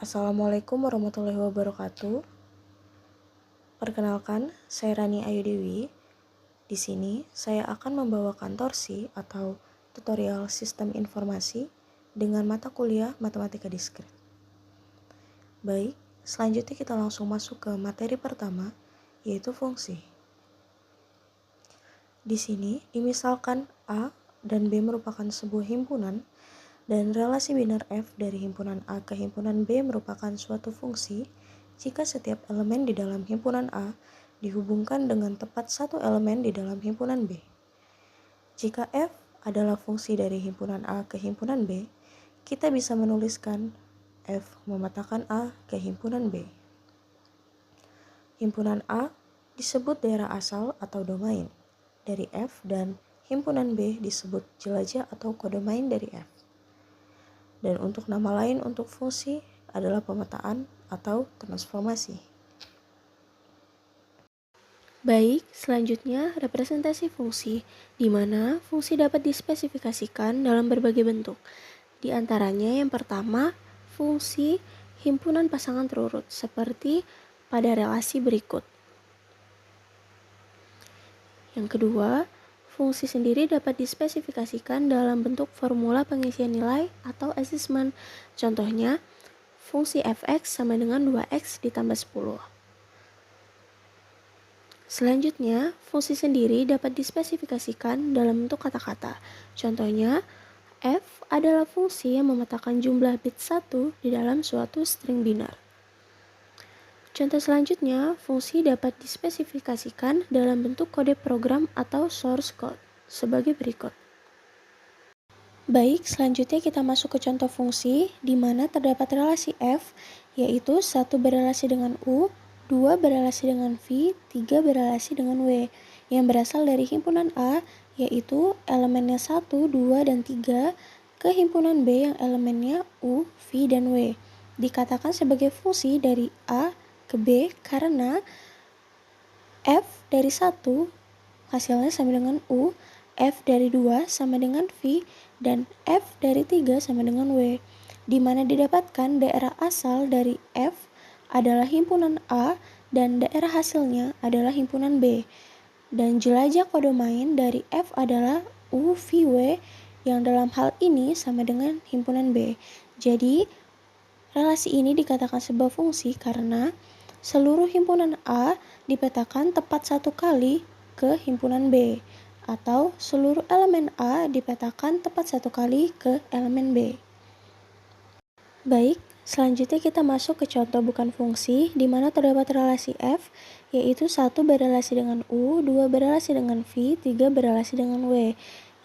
Assalamualaikum warahmatullahi wabarakatuh. Perkenalkan, saya Rani Ayu Dewi. Di sini, saya akan membawakan torsi atau tutorial sistem informasi dengan mata kuliah Matematika Diskret. Baik, selanjutnya kita langsung masuk ke materi pertama, yaitu fungsi. Di sini, dimisalkan A dan B merupakan sebuah himpunan, dan relasi biner F dari himpunan A ke himpunan B merupakan suatu fungsi jika setiap elemen di dalam himpunan A dihubungkan dengan tepat satu elemen di dalam himpunan B. Jika F adalah fungsi dari himpunan A ke himpunan B, kita bisa menuliskan F memetakan A ke himpunan B. Himpunan A disebut daerah asal atau domain dari F dan himpunan B disebut jelajah atau kodomain dari F. Dan untuk nama lain untuk fungsi adalah pemetaan atau transformasi. Baik, selanjutnya representasi fungsi, di mana fungsi dapat dispesifikasikan dalam berbagai bentuk. Di antaranya yang pertama, fungsi himpunan pasangan terurut, seperti pada relasi berikut. Yang kedua, fungsi sendiri dapat dispesifikasikan dalam bentuk formula pengisian nilai atau assessment. Contohnya, fungsi fx sama dengan 2x ditambah 10. Selanjutnya, fungsi sendiri dapat dispesifikasikan dalam bentuk kata-kata. Contohnya, f adalah fungsi yang memetakan jumlah bit 1 di dalam suatu string biner. Contoh selanjutnya, fungsi dapat dispesifikasikan dalam bentuk kode program atau source code sebagai berikut. Baik, selanjutnya kita masuk ke contoh fungsi di mana terdapat relasi f, yaitu 1 berrelasi dengan u, 2 berrelasi dengan v, 3 berrelasi dengan w, yang berasal dari himpunan A, yaitu elemennya 1, 2, dan 3, ke himpunan B yang elemennya u, v, dan w. Dikatakan sebagai fungsi dari A ke B karena f dari 1 hasilnya sama dengan u, f dari 2 sama dengan v, dan f dari 3 sama dengan w, di mana didapatkan daerah asal dari f adalah himpunan A dan daerah hasilnya adalah himpunan B. Dan jelajah kodomain dari f adalah u, v, w, yang dalam hal ini sama dengan himpunan B. Jadi, relasi ini dikatakan sebuah fungsi karena seluruh himpunan A dipetakan tepat satu kali ke himpunan B, atau seluruh elemen A dipetakan tepat satu kali ke elemen B. Baik, selanjutnya kita masuk ke contoh bukan fungsi, di mana terdapat relasi F, yaitu 1 berrelasi dengan U, 2 berrelasi dengan V, 3 berrelasi dengan W,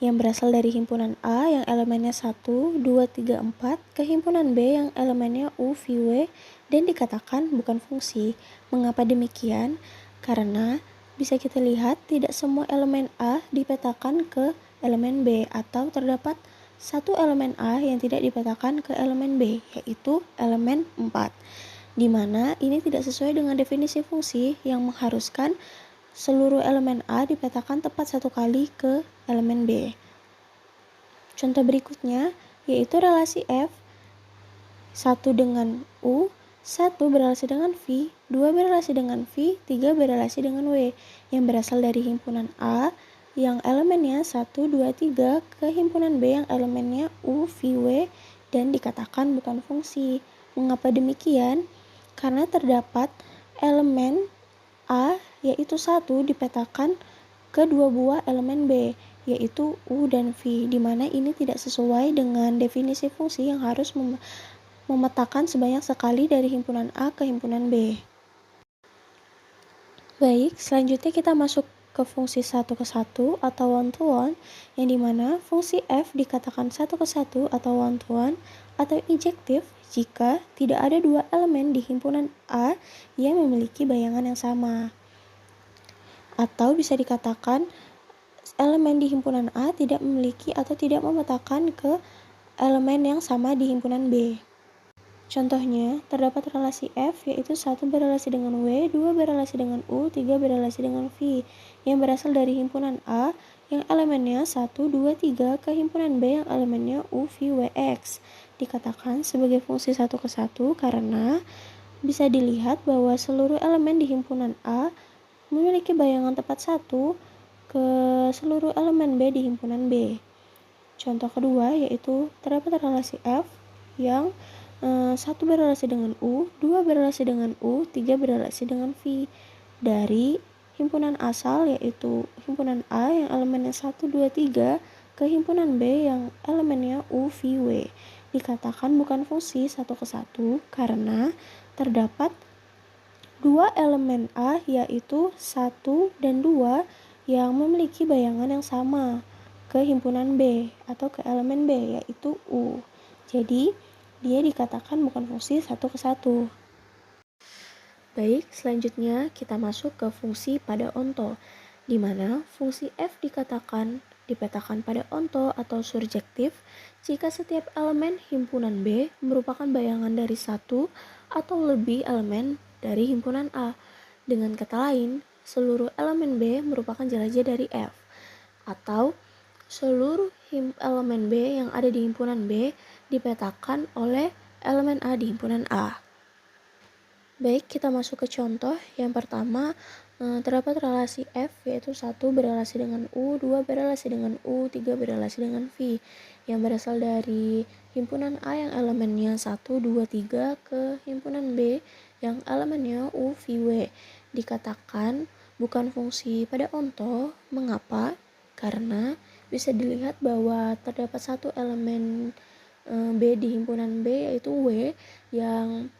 yang berasal dari himpunan A yang elemennya 1, 2, 3, 4, ke himpunan B yang elemennya U, V, W, dan dikatakan bukan fungsi. Mengapa demikian? Karena bisa kita lihat tidak semua elemen A dipetakan ke elemen B, atau terdapat satu elemen A yang tidak dipetakan ke elemen B, yaitu elemen 4, di mana ini tidak sesuai dengan definisi fungsi yang mengharuskan seluruh elemen A dipetakan tepat satu kali ke elemen B. Contoh berikutnya yaitu relasi F 1 dengan U, 1 berrelasi dengan V, 2 berrelasi dengan V, 3 berrelasi dengan W, yang berasal dari himpunan A yang elemennya 1, 2, 3 ke himpunan B yang elemennya U, V, W, dan dikatakan bukan fungsi. Mengapa demikian? Karena terdapat elemen A yaitu 1 dipetakan ke dua buah elemen B, yaitu U dan V, di mana ini tidak sesuai dengan definisi fungsi yang harus memetakan sebanyak sekali dari himpunan A ke himpunan B. Baik, selanjutnya kita masuk ke fungsi 1 ke 1 atau one to one, yang dimana fungsi f dikatakan 1 ke 1 atau one to one atau injektif jika tidak ada dua elemen di himpunan A yang memiliki bayangan yang sama. Atau bisa dikatakan elemen di himpunan A tidak memiliki atau tidak memetakan ke elemen yang sama di himpunan B. Contohnya, terdapat relasi F yaitu 1 berrelasi dengan W, 2 berrelasi dengan U, 3 berrelasi dengan V, yang berasal dari himpunan A yang elemennya 1, 2, 3 ke himpunan B yang elemennya U, V, W, X. dikatakan sebagai fungsi satu ke satu karena bisa dilihat bahwa seluruh elemen di himpunan A memiliki bayangan tepat satu ke seluruh elemen B di himpunan B. Contoh kedua yaitu terdapat relasi F yang 1 berrelasi dengan U, 2 berrelasi dengan U, 3 berrelasi dengan V dari himpunan asal yaitu himpunan A yang elemennya 1, 2, 3 ke himpunan B yang elemennya U, V, W. Dikatakan bukan fungsi satu ke satu karena terdapat dua elemen A yaitu 1 dan 2 yang memiliki bayangan yang sama ke himpunan B atau ke elemen B yaitu U. Jadi dia dikatakan bukan fungsi satu ke satu. Baik, selanjutnya kita masuk ke fungsi pada onto, di mana fungsi f dipetakan pada onto atau surjektif jika setiap elemen himpunan B merupakan bayangan dari satu atau lebih elemen dari himpunan A. Dengan kata lain, seluruh elemen B merupakan jelajah dari F, atau seluruh elemen B yang ada di himpunan B dipetakan oleh elemen A di himpunan A. Baik, kita masuk ke contoh. Yang pertama, terdapat relasi F yaitu 1 berrelasi dengan U, 2 berrelasi dengan U, 3 berrelasi dengan V yang berasal dari himpunan A yang elemennya 1, 2, 3 ke himpunan B yang elemennya U, V, W. Dikatakan bukan fungsi pada onto. Mengapa? Karena bisa dilihat bahwa terdapat satu elemen B di himpunan B yaitu W yang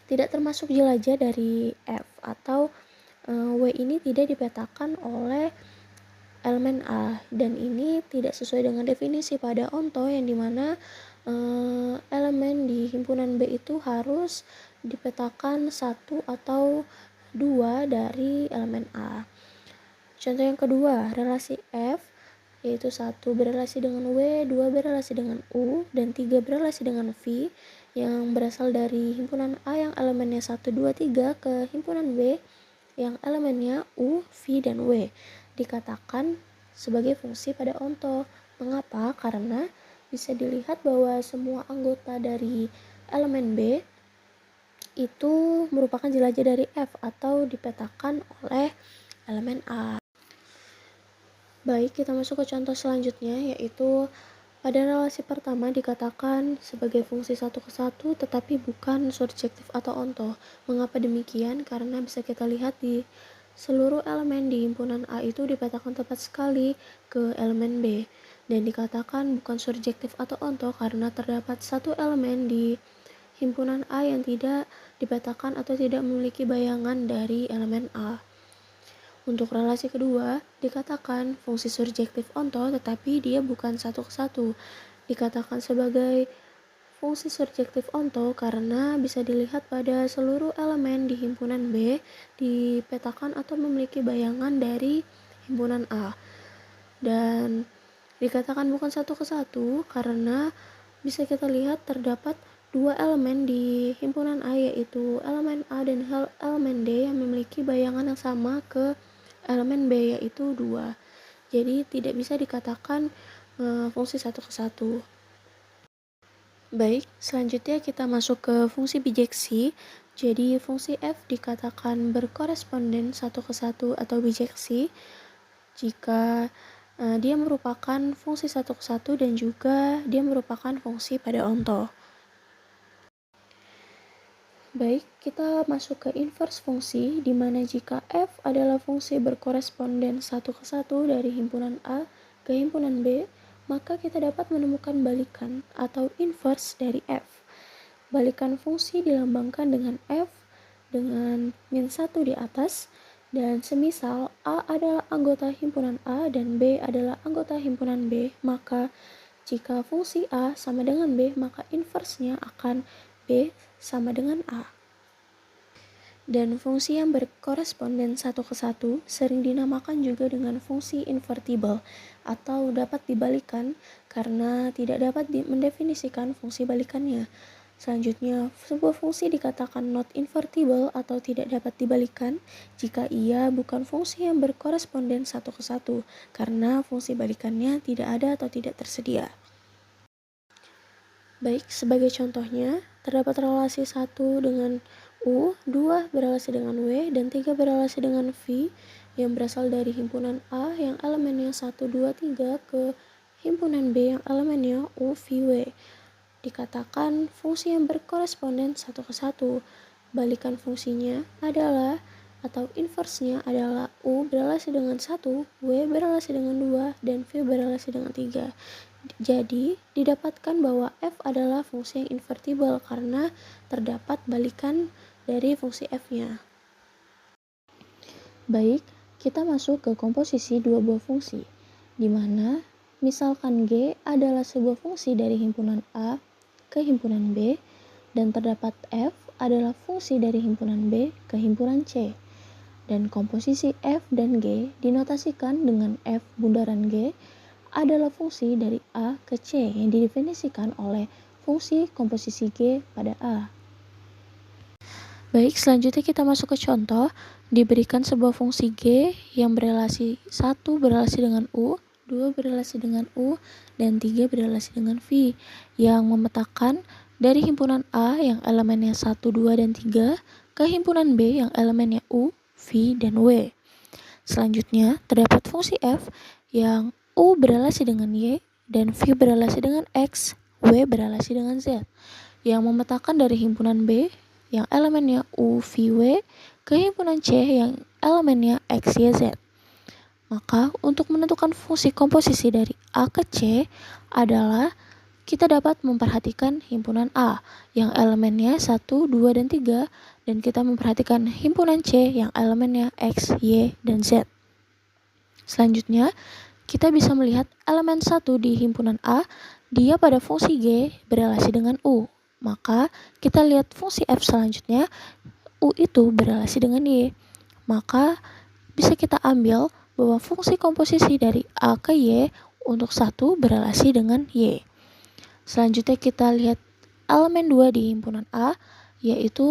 tidak termasuk jelajah dari F, atau W ini tidak dipetakan oleh elemen A, dan ini tidak sesuai dengan definisi pada onto yang dimana elemen di himpunan B itu harus dipetakan satu atau dua dari elemen A. Contoh yang kedua, relasi F yaitu 1 berrelasi dengan W, 2 berrelasi dengan U, dan 3 berrelasi dengan V yang berasal dari himpunan A yang elemennya 1, 2, 3 ke himpunan B yang elemennya U, V, dan W. Dikatakan sebagai fungsi pada onto. Mengapa? Karena bisa dilihat bahwa semua anggota dari elemen B itu merupakan jelajah dari F atau dipetakan oleh elemen A. Baik, kita masuk ke contoh selanjutnya, yaitu pada relasi pertama dikatakan sebagai fungsi satu ke satu tetapi bukan surjektif atau onto. Mengapa demikian? Karena bisa kita lihat di seluruh elemen di himpunan A itu dipetakan tepat sekali ke elemen B, dan dikatakan bukan surjektif atau onto karena terdapat satu elemen di himpunan A yang tidak dipetakan atau tidak memiliki bayangan dari elemen A. Untuk relasi kedua, dikatakan fungsi surjektif onto tetapi dia bukan satu ke satu. Dikatakan sebagai fungsi surjektif onto karena bisa dilihat pada seluruh elemen di himpunan B dipetakan atau memiliki bayangan dari himpunan A. Dan dikatakan bukan satu ke satu karena bisa kita lihat terdapat dua elemen di himpunan A yaitu elemen A dan elemen D yang memiliki bayangan yang sama ke elemen B yaitu 2. Jadi tidak bisa dikatakan fungsi satu ke satu. Baik, selanjutnya kita masuk ke fungsi bijeksi. Jadi fungsi f dikatakan berkoresponden satu ke satu atau bijeksi jika dia merupakan fungsi satu ke satu dan juga dia merupakan fungsi pada onto. Baik, kita masuk ke inverse fungsi, di mana jika f adalah fungsi berkoresponden satu ke satu dari himpunan A ke himpunan B, maka kita dapat menemukan balikan atau inverse dari f. Balikan fungsi dilambangkan dengan f dengan min 1 di atas, dan semisal A adalah anggota himpunan A dan B adalah anggota himpunan B, maka jika fungsi A sama dengan B, maka inversenya akan B sama dengan A. Dan fungsi yang berkoresponden satu ke satu sering dinamakan juga dengan fungsi invertible atau dapat dibalikan karena tidak dapat mendefinisikan fungsi balikannya. Selanjutnya, sebuah fungsi dikatakan not invertible atau tidak dapat dibalikan jika ia bukan fungsi yang berkoresponden satu ke satu karena fungsi balikannya tidak ada atau tidak tersedia. Baik, sebagai contohnya, terdapat relasi 1 dengan U, 2 berelasi dengan W, dan 3 berelasi dengan V yang berasal dari himpunan A yang elemennya 1, 2, 3 ke himpunan B yang elemennya U, V, W. Dikatakan fungsi yang berkoresponden 1 ke 1. Balikan fungsinya adalah atau inversnya adalah U berelasi dengan 1, W berelasi dengan 2, dan V berelasi dengan 3. Jadi, didapatkan bahwa f adalah fungsi yang invertible karena terdapat balikan dari fungsi f-nya. Baik, kita masuk ke komposisi dua buah fungsi, di mana misalkan G adalah sebuah fungsi dari himpunan A ke himpunan B, dan terdapat f adalah fungsi dari himpunan B ke himpunan C. Dan komposisi f dan G dinotasikan dengan f bundaran G adalah fungsi dari A ke C yang didefinisikan oleh fungsi komposisi G pada A. Baik, selanjutnya kita masuk ke contoh. Diberikan sebuah fungsi G yang berelasi 1 berelasi dengan U, 2 berelasi dengan U, dan 3 berelasi dengan V yang memetakan dari himpunan A yang elemennya 1, 2, dan 3 ke himpunan B yang elemennya U, V, dan W. Selanjutnya, terdapat fungsi f yang U berelasi dengan Y dan V berelasi dengan X, W berelasi dengan Z, yang memetakan dari himpunan B yang elemennya U, V, W ke himpunan C yang elemennya X, Y, Z. Maka, untuk menentukan fungsi komposisi dari A ke C adalah kita dapat memperhatikan himpunan A yang elemennya 1, 2, dan 3, dan kita memperhatikan himpunan C yang elemennya X, Y, dan Z. Selanjutnya, kita bisa melihat elemen 1 di himpunan A, dia pada fungsi G berelasi dengan U. Maka, kita lihat fungsi F selanjutnya, U itu berelasi dengan Y. Maka, bisa kita ambil bahwa fungsi komposisi dari A ke Y untuk 1 berelasi dengan Y. Selanjutnya kita lihat elemen 2 di himpunan A, yaitu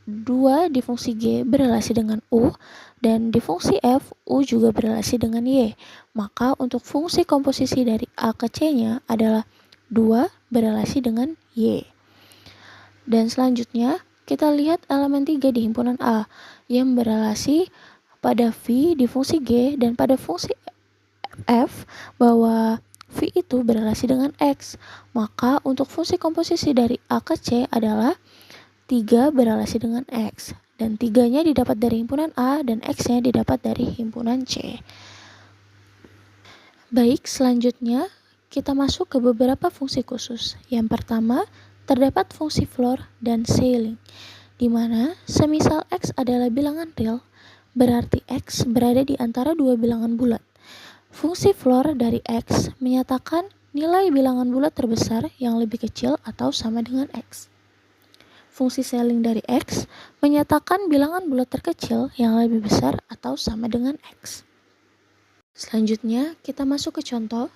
2 di fungsi G berelasi dengan U, dan di fungsi F, U juga berelasi dengan Y. Maka untuk fungsi komposisi dari A ke C-nya adalah 2 berelasi dengan Y. Dan selanjutnya, kita lihat elemen 3 di himpunan A, yang berelasi pada V di fungsi G dan pada fungsi F, bahwa V itu berelasi dengan X. Maka untuk fungsi komposisi dari A ke C adalah 3 berelasi dengan X, dan 3-nya didapat dari himpunan A dan X-nya didapat dari himpunan C. Baik, selanjutnya kita masuk ke beberapa fungsi khusus. Yang pertama, terdapat fungsi floor dan ceiling, di mana semisal X adalah bilangan real, berarti X berada di antara dua bilangan bulat. Fungsi floor dari X menyatakan nilai bilangan bulat terbesar yang lebih kecil atau sama dengan X. Fungsi ceiling dari X menyatakan bilangan bulat terkecil yang lebih besar atau sama dengan X. Selanjutnya, kita masuk ke contoh.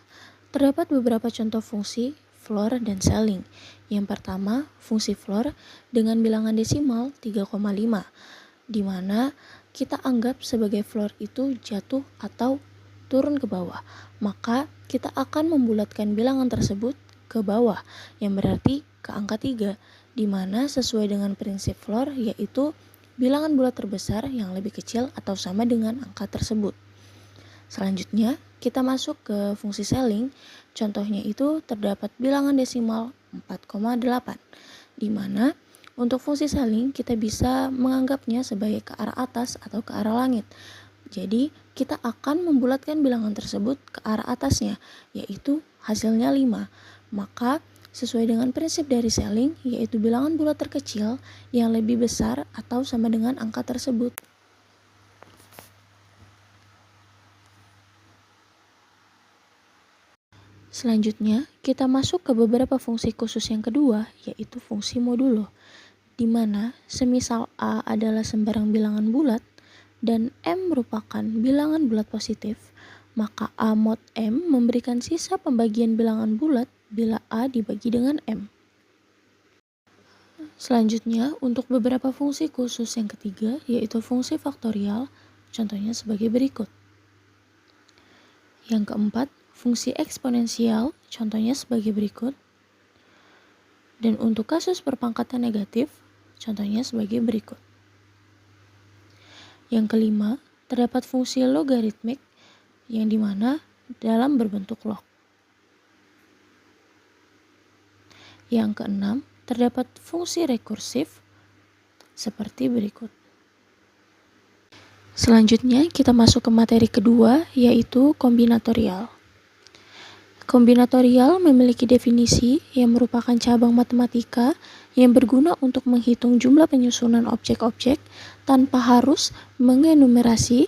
Terdapat beberapa contoh fungsi floor dan ceiling. Yang pertama, fungsi floor dengan bilangan desimal 3,5, di mana kita anggap sebagai floor itu jatuh atau turun ke bawah. Maka, kita akan membulatkan bilangan tersebut ke bawah, yang berarti ke angka 3, di mana sesuai dengan prinsip floor yaitu bilangan bulat terbesar yang lebih kecil atau sama dengan angka tersebut. Selanjutnya, kita masuk ke fungsi ceiling. Contohnya itu terdapat bilangan desimal 4,8, di mana untuk fungsi ceiling kita bisa menganggapnya sebagai ke arah atas atau ke arah langit. Jadi, kita akan membulatkan bilangan tersebut ke arah atasnya, yaitu hasilnya 5. Maka, sesuai dengan prinsip dari ceiling, yaitu bilangan bulat terkecil yang lebih besar atau sama dengan angka tersebut. Selanjutnya, kita masuk ke beberapa fungsi khusus yang kedua, yaitu fungsi modulo, di mana semisal A adalah sembarang bilangan bulat dan M merupakan bilangan bulat positif, maka A mod M memberikan sisa pembagian bilangan bulat bila A dibagi dengan M. Selanjutnya, untuk beberapa fungsi khusus yang ketiga, yaitu fungsi faktorial, contohnya sebagai berikut. Yang keempat, fungsi eksponensial, contohnya sebagai berikut. Dan untuk kasus perpangkatan negatif, contohnya sebagai berikut. Yang kelima, terdapat fungsi logaritmik yang dimana dalam berbentuk log. Yang keenam, terdapat fungsi rekursif seperti berikut. Selanjutnya kita masuk ke materi kedua, yaitu kombinatorial. Kombinatorial memiliki definisi yang merupakan cabang matematika yang berguna untuk menghitung jumlah penyusunan objek-objek tanpa harus mengenumerasi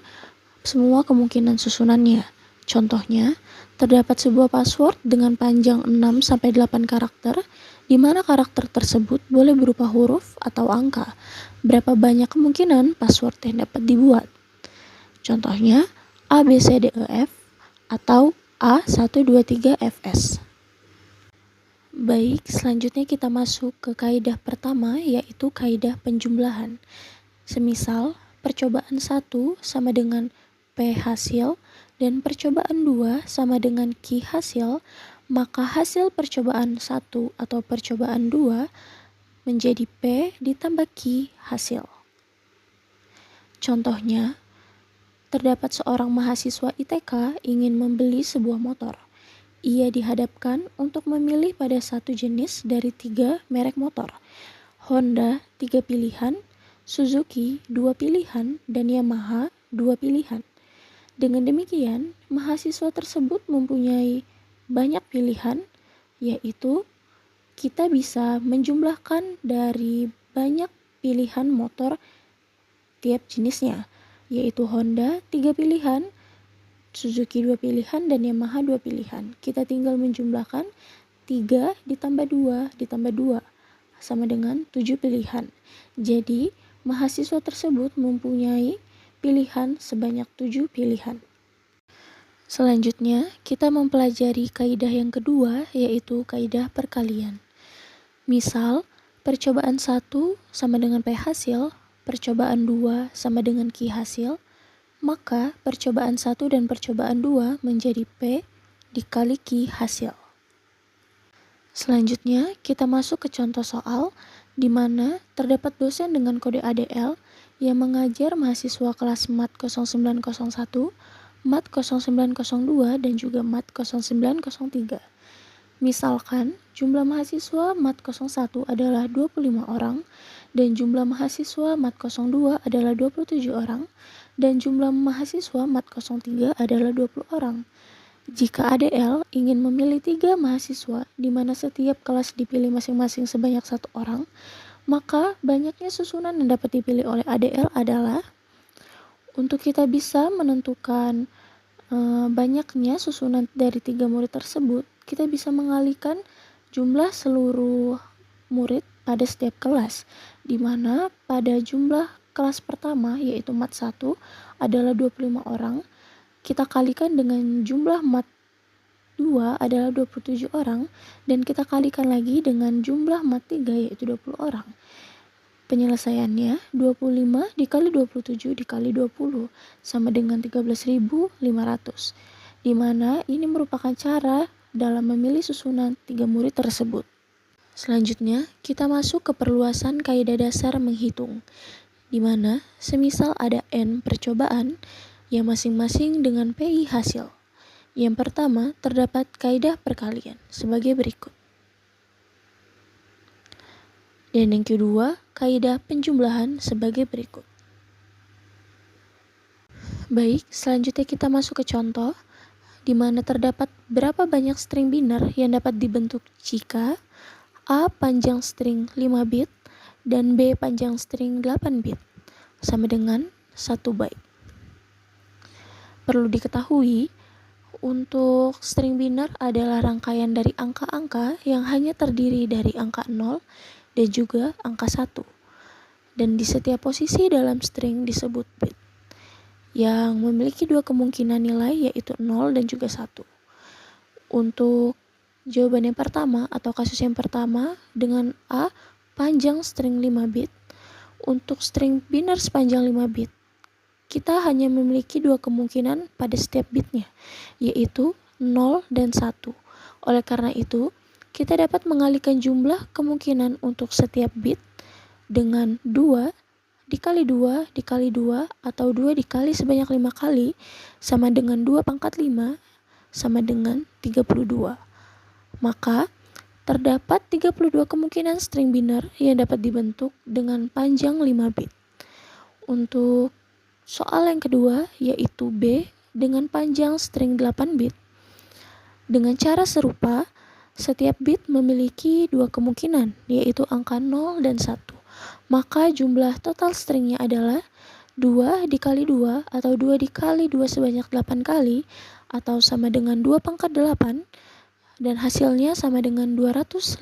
semua kemungkinan susunannya. Contohnya, terdapat sebuah password dengan panjang 6-8 karakter, di mana karakter tersebut boleh berupa huruf atau angka. Berapa banyak kemungkinan password yang dapat dibuat? Contohnya, A, B, C, D, E, F atau A123FS. Baik, selanjutnya kita masuk ke kaidah pertama, yaitu kaidah penjumlahan. Semisal, percobaan 1 sama dengan P hasil dan percobaan 2 sama dengan Q hasil, maka hasil percobaan 1 atau percobaan 2 menjadi P ditambah Q hasil. Contohnya, terdapat seorang mahasiswa ITK ingin membeli sebuah motor. Ia dihadapkan untuk memilih pada satu jenis dari 3 merek motor. Honda 3 pilihan, Suzuki 2 pilihan, dan Yamaha 2 pilihan. Dengan demikian, mahasiswa tersebut mempunyai banyak pilihan, yaitu kita bisa menjumlahkan dari banyak pilihan motor tiap jenisnya, yaitu Honda 3 pilihan, Suzuki 2 pilihan, dan Yamaha 2 pilihan. Kita tinggal menjumlahkan 3 ditambah 2 ditambah 2 sama dengan 7 pilihan. Jadi, mahasiswa tersebut mempunyai pilihan sebanyak 7 pilihan. Selanjutnya, kita mempelajari kaidah yang kedua, yaitu kaidah perkalian. Misal, percobaan 1 sama dengan P hasil, percobaan 2 sama dengan Q hasil, maka percobaan 1 dan percobaan 2 menjadi P dikali Q hasil. Selanjutnya, kita masuk ke contoh soal di mana terdapat dosen dengan kode ADL yang mengajar mahasiswa kelas Mat 0901, Mat 0902, dan juga Mat 0903. Misalkan, jumlah mahasiswa Mat 01 adalah 25 orang, dan jumlah mahasiswa Mat 02 adalah 27 orang, dan jumlah mahasiswa Mat 03 adalah 20 orang. Jika ADL ingin memilih 3 mahasiswa, di mana setiap kelas dipilih masing-masing sebanyak 1 orang, maka banyaknya susunan yang dapat dipilih oleh ADL adalah, untuk kita bisa menentukan banyaknya susunan dari 3 murid tersebut, kita bisa mengalihkan jumlah seluruh murid pada setiap kelas, di mana pada jumlah kelas pertama, yaitu Mat 1, adalah 25 orang, kita kalikan dengan jumlah Mat 2 adalah 27 orang, dan kita kalikan lagi dengan jumlah Mat 3, yaitu 20 orang. Penyelesaiannya 25 dikali 27 dikali 20 sama dengan 13.500, di mana ini merupakan cara dalam memilih susunan 3 murid tersebut. Selanjutnya, kita masuk ke perluasan kaidah dasar menghitung, di mana semisal ada N percobaan yang masing-masing dengan PI hasil. Yang pertama, terdapat kaidah perkalian sebagai berikut. Dan yang kedua, kaidah penjumlahan sebagai berikut. Baik, selanjutnya kita masuk ke contoh, di mana terdapat berapa banyak string biner yang dapat dibentuk jika A panjang string 5 bit dan B panjang string 8 bit, sama dengan 1 byte. Perlu diketahui, untuk string biner adalah rangkaian dari angka-angka yang hanya terdiri dari angka 0 dan juga angka 1. Dan di setiap posisi dalam string disebut bit, yang memiliki 2 kemungkinan nilai, yaitu 0 dan juga 1. Untuk jawaban yang pertama atau kasus yang pertama dengan A panjang string 5 bit, untuk string biner sepanjang 5 bit, kita hanya memiliki 2 kemungkinan pada setiap bitnya, yaitu 0 dan 1. Oleh karena itu, kita dapat mengalihkan jumlah kemungkinan untuk setiap bit dengan 2 dikali 2 dikali 2 atau 2 dikali sebanyak 5 kali sama dengan 2 pangkat 5 sama dengan 32. Maka terdapat 32 kemungkinan string biner yang dapat dibentuk dengan panjang 5 bit. Untuk soal yang kedua yaitu B dengan panjang string 8 bit. Dengan cara serupa, setiap bit memiliki dua kemungkinan yaitu angka 0 dan 1. Maka jumlah total stringnya adalah 2 dikali 2 atau 2 dikali 2 sebanyak 8 kali atau sama dengan 2 pangkat 8 dan hasilnya sama dengan 256,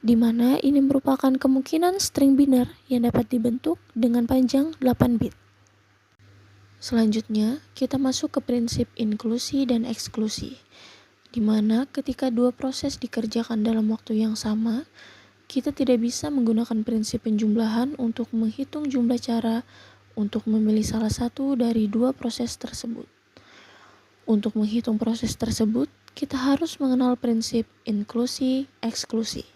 di mana ini merupakan kemungkinan string biner yang dapat dibentuk dengan panjang 8 bit. Selanjutnya, kita masuk ke prinsip inklusi dan eksklusi, di mana ketika dua proses dikerjakan dalam waktu yang sama, kita tidak bisa menggunakan prinsip penjumlahan untuk menghitung jumlah cara untuk memilih salah satu dari dua proses tersebut. Untuk menghitung proses tersebut, kita harus mengenal prinsip inklusi, eksklusi.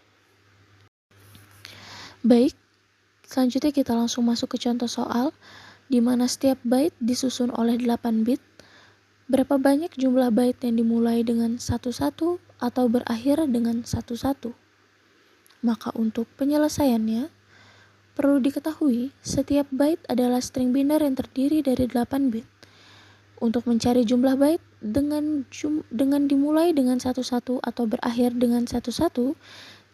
Baik, selanjutnya kita langsung masuk ke contoh soal, di mana setiap byte disusun oleh 8 bit. Berapa banyak jumlah byte yang dimulai dengan 11 atau berakhir dengan 11? Maka untuk penyelesaiannya, perlu diketahui setiap byte adalah string biner yang terdiri dari 8 bit. Untuk mencari jumlah byte dengan dimulai dengan 11 atau berakhir dengan 11,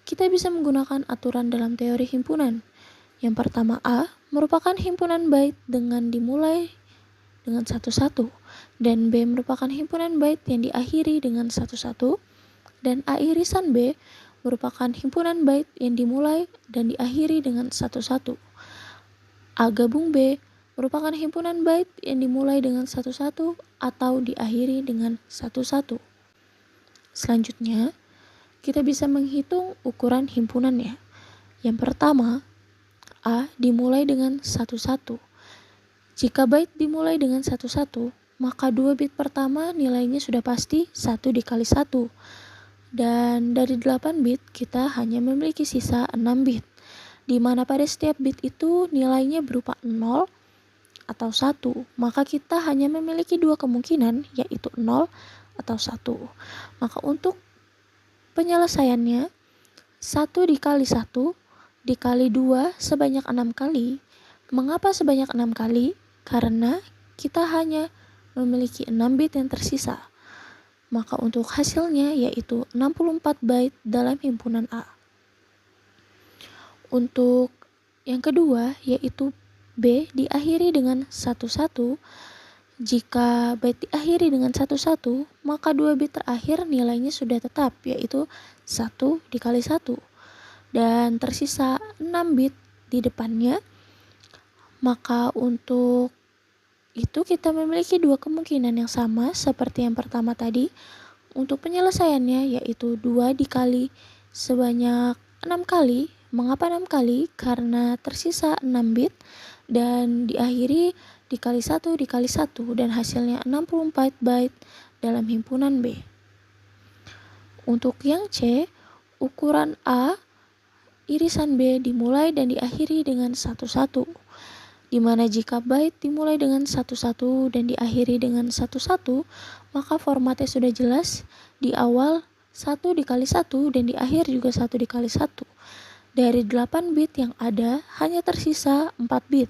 kita bisa menggunakan aturan dalam teori himpunan. Yang pertama A merupakan himpunan byte dengan dimulai dengan 11 dan B merupakan himpunan byte yang diakhiri dengan 11 dan A irisan B merupakan himpunan byte yang dimulai dan diakhiri dengan 11. A gabung B merupakan himpunan byte yang dimulai dengan 11 atau diakhiri dengan 11. Selanjutnya, kita bisa menghitung ukuran himpunannya. Yang pertama, A dimulai dengan 11. Jika byte dimulai dengan 11, maka 2 bit pertama nilainya sudah pasti 1 dikali 1. Dan dari 8 bit kita hanya memiliki sisa 6 bit, di mana pada setiap bit itu nilainya berupa 0 atau 1. Maka kita hanya memiliki dua kemungkinan yaitu 0 atau 1. Maka untuk penyelesaiannya, 1 dikali 1 dikali 2 sebanyak 6 kali. Mengapa sebanyak 6 kali? Karena kita hanya memiliki 6 bit yang tersisa. Maka untuk hasilnya yaitu 64 byte dalam himpunan A. Untuk yang kedua yaitu B diakhiri dengan 11. Jika byte diakhiri dengan 11, maka 2 bit terakhir nilainya sudah tetap yaitu 1 dikali 1. Dan tersisa 6 bit di depannya. Maka untuk itu kita memiliki dua kemungkinan yang sama seperti yang pertama tadi. Untuk penyelesaiannya yaitu 2 dikali sebanyak 6 kali. Mengapa 6 kali? Karena tersisa 6 bit dan diakhiri dikali 1 dikali 1 dan hasilnya 64 byte dalam himpunan B. Untuk yang C, ukuran A irisan B dimulai dan diakhiri dengan 11, di mana jika byte dimulai dengan 11 dan diakhiri dengan 11, maka formatnya sudah jelas, di awal 1 dikali 1 dan di akhir juga 1 dikali 1. Dari 8 bit yang ada hanya tersisa 4 bit,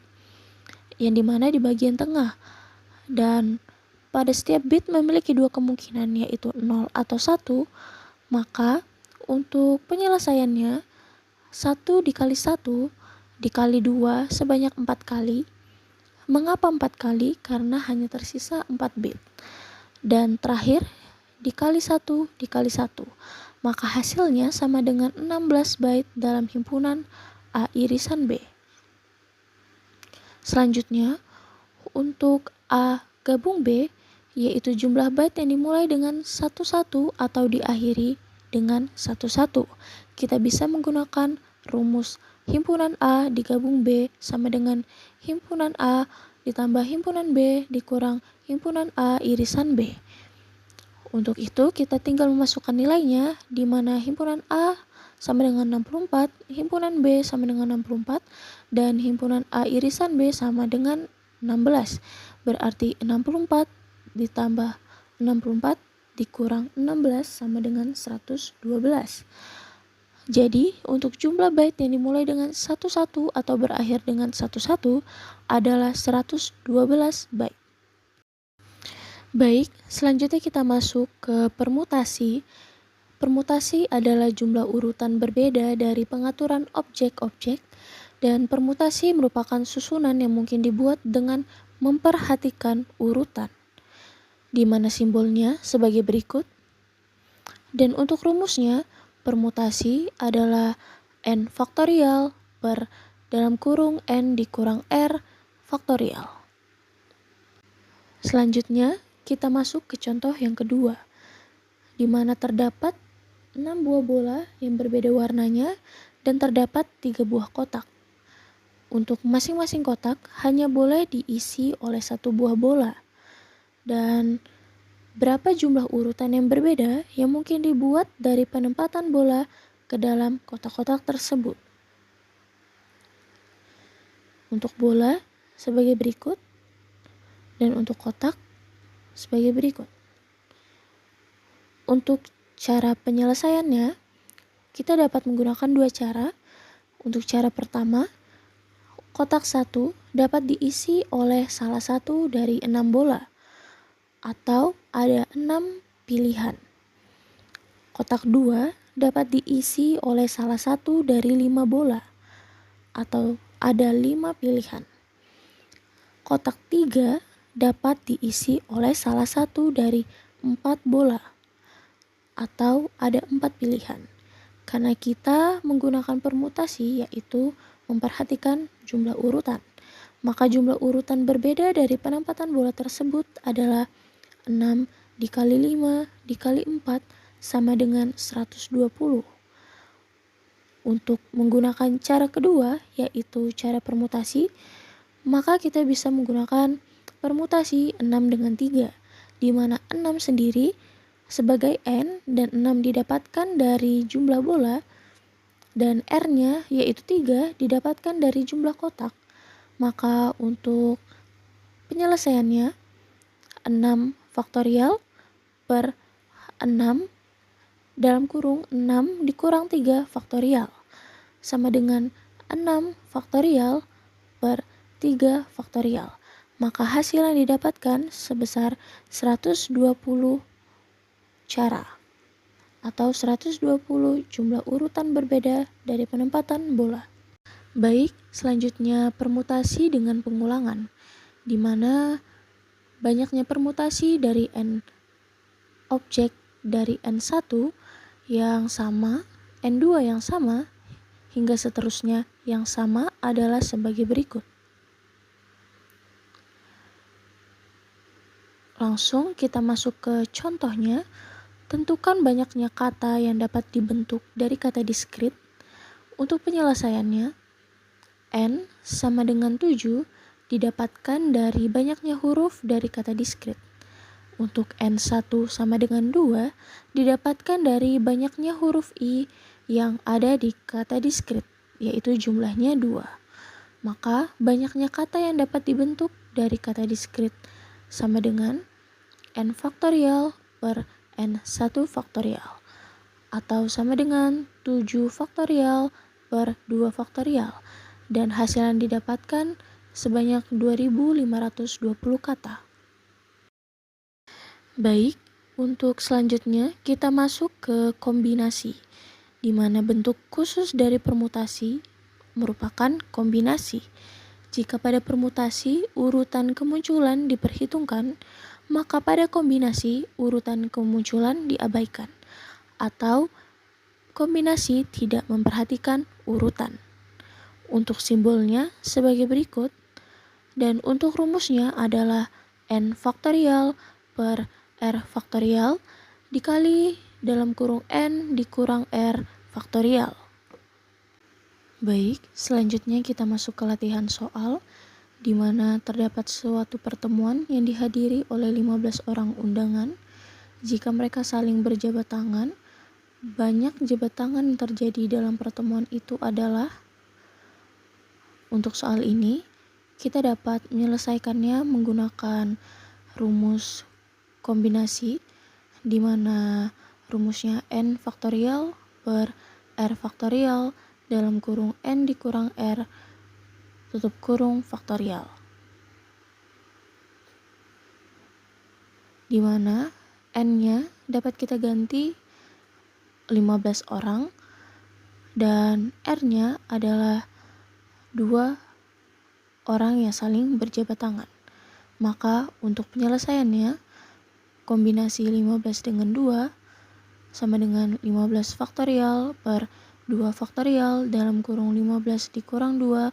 yang dimana di bagian tengah, dan pada setiap bit memiliki dua kemungkinan yaitu 0 atau 1, maka untuk penyelesaiannya 1 dikali 1 dikali 2 sebanyak 4 kali. Mengapa 4 kali? Karena hanya tersisa 4 bit. Dan terakhir dikali 1 dikali 1. Maka hasilnya sama dengan 16 byte dalam himpunan A irisan B. Selanjutnya, untuk A gabung B, yaitu jumlah byte yang dimulai dengan 11 atau diakhiri dengan 11. Kita bisa menggunakan rumus himpunan A digabung B sama dengan himpunan A ditambah himpunan B dikurang himpunan A irisan B. Untuk itu kita tinggal memasukkan nilainya, di mana himpunan A sama dengan 64, himpunan B sama dengan 64, dan himpunan A irisan B sama dengan 16. Berarti 64 ditambah 64 dikurang 16 sama dengan 112. Jadi, untuk jumlah bait yang dimulai dengan 11 atau berakhir dengan 11 adalah 112 bait. Baik, selanjutnya kita masuk ke permutasi. Permutasi adalah jumlah urutan berbeda dari pengaturan objek-objek, dan permutasi merupakan susunan yang mungkin dibuat dengan memperhatikan urutan, di mana simbolnya sebagai berikut. Dan untuk rumusnya, permutasi adalah n faktorial per dalam kurung n dikurang r faktorial. Selanjutnya, kita masuk ke contoh yang kedua, di mana terdapat 6 buah bola yang berbeda warnanya dan terdapat 3 buah kotak. Untuk masing-masing kotak hanya boleh diisi oleh 1 buah bola. Dan berapa jumlah urutan yang berbeda yang mungkin dibuat dari penempatan bola ke dalam kotak-kotak tersebut? Untuk bola sebagai berikut, dan untuk kotak sebagai berikut. Untuk cara penyelesaiannya, kita dapat menggunakan 2 cara. Untuk cara pertama, kotak 1 dapat diisi oleh salah satu dari 6 bola, atau ada 6 pilihan. Kotak 2 dapat diisi oleh salah satu dari 5 bola, atau ada 5 pilihan. Kotak 3 dapat diisi oleh salah satu dari 4 bola, atau ada 4 pilihan. Karena kita menggunakan permutasi, yaitu memperhatikan jumlah urutan, maka jumlah urutan berbeda dari penempatan bola tersebut adalah 6 dikali 5 dikali 4 sama dengan 120. Untuk menggunakan cara kedua, yaitu cara permutasi, maka kita bisa menggunakan permutasi 6 dengan 3, di mana 6 sendiri sebagai n dan 6 didapatkan dari jumlah bola, dan r-nya yaitu 3 didapatkan dari jumlah kotak. Maka untuk penyelesaiannya 6 faktorial per 6 dalam kurung 6 dikurang 3 faktorial sama dengan 6 faktorial per 3 faktorial. Maka hasil yang didapatkan sebesar 120 cara atau 120 jumlah urutan berbeda dari penempatan bola. Baik, selanjutnya permutasi dengan pengulangan, di mana banyaknya permutasi dari n objek dari n1 yang sama, n2 yang sama, hingga seterusnya yang sama adalah sebagai berikut. Langsung kita masuk ke contohnya. Tentukan banyaknya kata yang dapat dibentuk dari kata diskrit. Untuk penyelesaiannya, n sama dengan 7 didapatkan dari banyaknya huruf dari kata diskrit. Untuk n1 sama dengan 2 didapatkan dari banyaknya huruf i yang ada di kata diskrit, yaitu jumlahnya 2. Maka banyaknya kata yang dapat dibentuk dari kata diskrit sama dengan n faktorial per n1 faktorial, atau sama dengan 7 faktorial per 2 faktorial, dan hasil yang didapatkan sebanyak 2520 kata. Baik, untuk selanjutnya kita masuk ke kombinasi, di mana bentuk khusus dari permutasi merupakan kombinasi. Jika pada permutasi urutan kemunculan diperhitungkan, maka pada kombinasi urutan kemunculan diabaikan, atau kombinasi tidak memperhatikan urutan. Untuk simbolnya sebagai berikut, dan untuk rumusnya adalah n faktorial per r faktorial dikali dalam kurung n dikurang r faktorial. Baik, selanjutnya kita masuk ke latihan soal, di mana terdapat suatu pertemuan yang dihadiri oleh 15 orang undangan. Jika mereka saling berjabat tangan, banyak jabat tangan yang terjadi dalam pertemuan itu adalah. Untuk soal ini, kita dapat menyelesaikannya menggunakan rumus kombinasi, di mana rumusnya n faktorial per r faktorial dalam kurung n dikurang r tutup kurung faktorial. Di mana n-nya dapat kita ganti 15 orang dan r-nya adalah 2 orang yang saling berjabat tangan. Maka untuk penyelesaiannya, kombinasi 15 dengan 2 sama dengan 15 faktorial per 2 faktorial dalam kurung 15 dikurang 2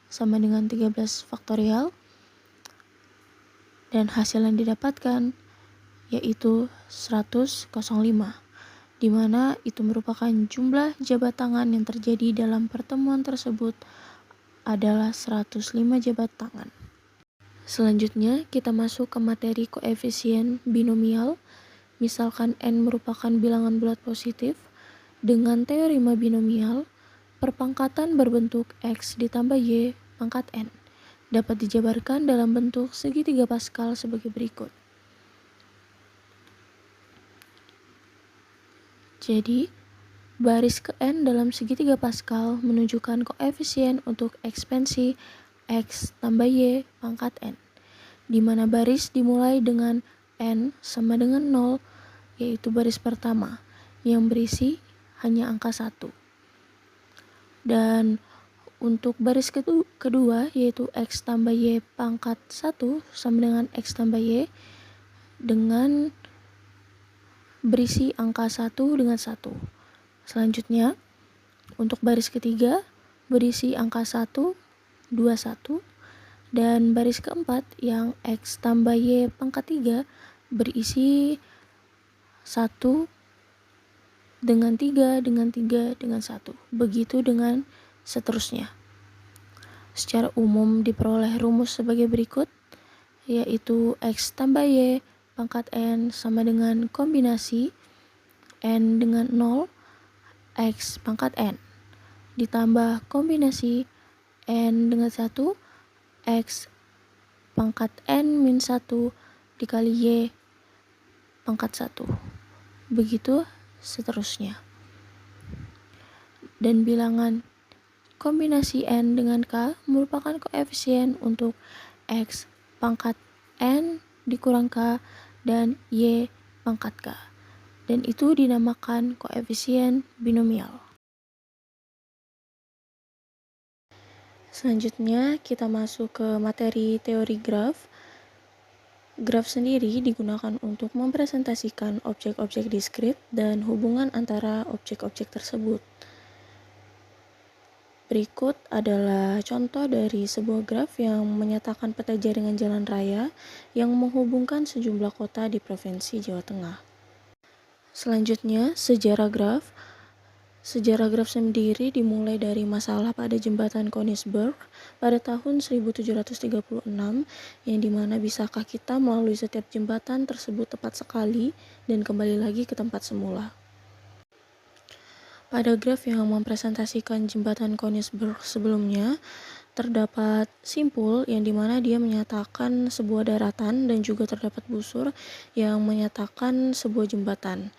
sama dengan 13 faktorial. Dan hasil yang didapatkan yaitu 105, di mana itu merupakan jumlah jabat tangan yang terjadi dalam pertemuan tersebut adalah 105 jabat tangan. Selanjutnya kita masuk ke materi koefisien binomial. Misalkan n merupakan bilangan bulat positif, dengan teorema binomial, perpangkatan berbentuk x ditambah y pangkat n dapat dijabarkan dalam bentuk segitiga Pascal sebagai berikut. Jadi, baris ke n dalam segitiga Pascal menunjukkan koefisien untuk ekspansi x tambah y pangkat n, di mana baris dimulai dengan n sama dengan 0, yaitu baris pertama, yang berisi hanya angka 1. Dan untuk baris kedua, yaitu x tambah y pangkat 1 sama dengan x tambah y, dengan berisi angka 1 dengan 1. Selanjutnya, untuk baris ketiga berisi angka 1, 2, 1. Dan baris keempat yang x tambah y pangkat 3 berisi 1 dengan 3 dengan 3 dengan 1. Begitu dengan seterusnya. Secara umum diperoleh rumus sebagai berikut, yaitu x tambah y pangkat n sama dengan kombinasi n dengan 0 x pangkat n ditambah kombinasi n dengan 1 x pangkat n min 1 dikali y pangkat 1. Begitu seterusnya. Dan bilangan kombinasi n dengan k merupakan koefisien untuk x pangkat n dikurang k dan y pangkat k. Dan itu dinamakan koefisien binomial. Selanjutnya kita masuk ke materi teori graf. Graf sendiri digunakan untuk mempresentasikan objek-objek diskrit dan hubungan antara objek-objek tersebut. Berikut adalah contoh dari sebuah graf yang menyatakan peta jaringan jalan raya yang menghubungkan sejumlah kota di Provinsi Jawa Tengah. Selanjutnya, sejarah graf. Sejarah graf sendiri dimulai dari masalah pada jembatan Koningsberg pada tahun 1736, yang dimana bisakah kita melalui setiap jembatan tersebut tepat sekali dan kembali lagi ke tempat semula. Pada graf yang mempresentasikan jembatan Koningsberg sebelumnya, terdapat simpul yang dimana dia menyatakan sebuah daratan dan juga terdapat busur yang menyatakan sebuah jembatan.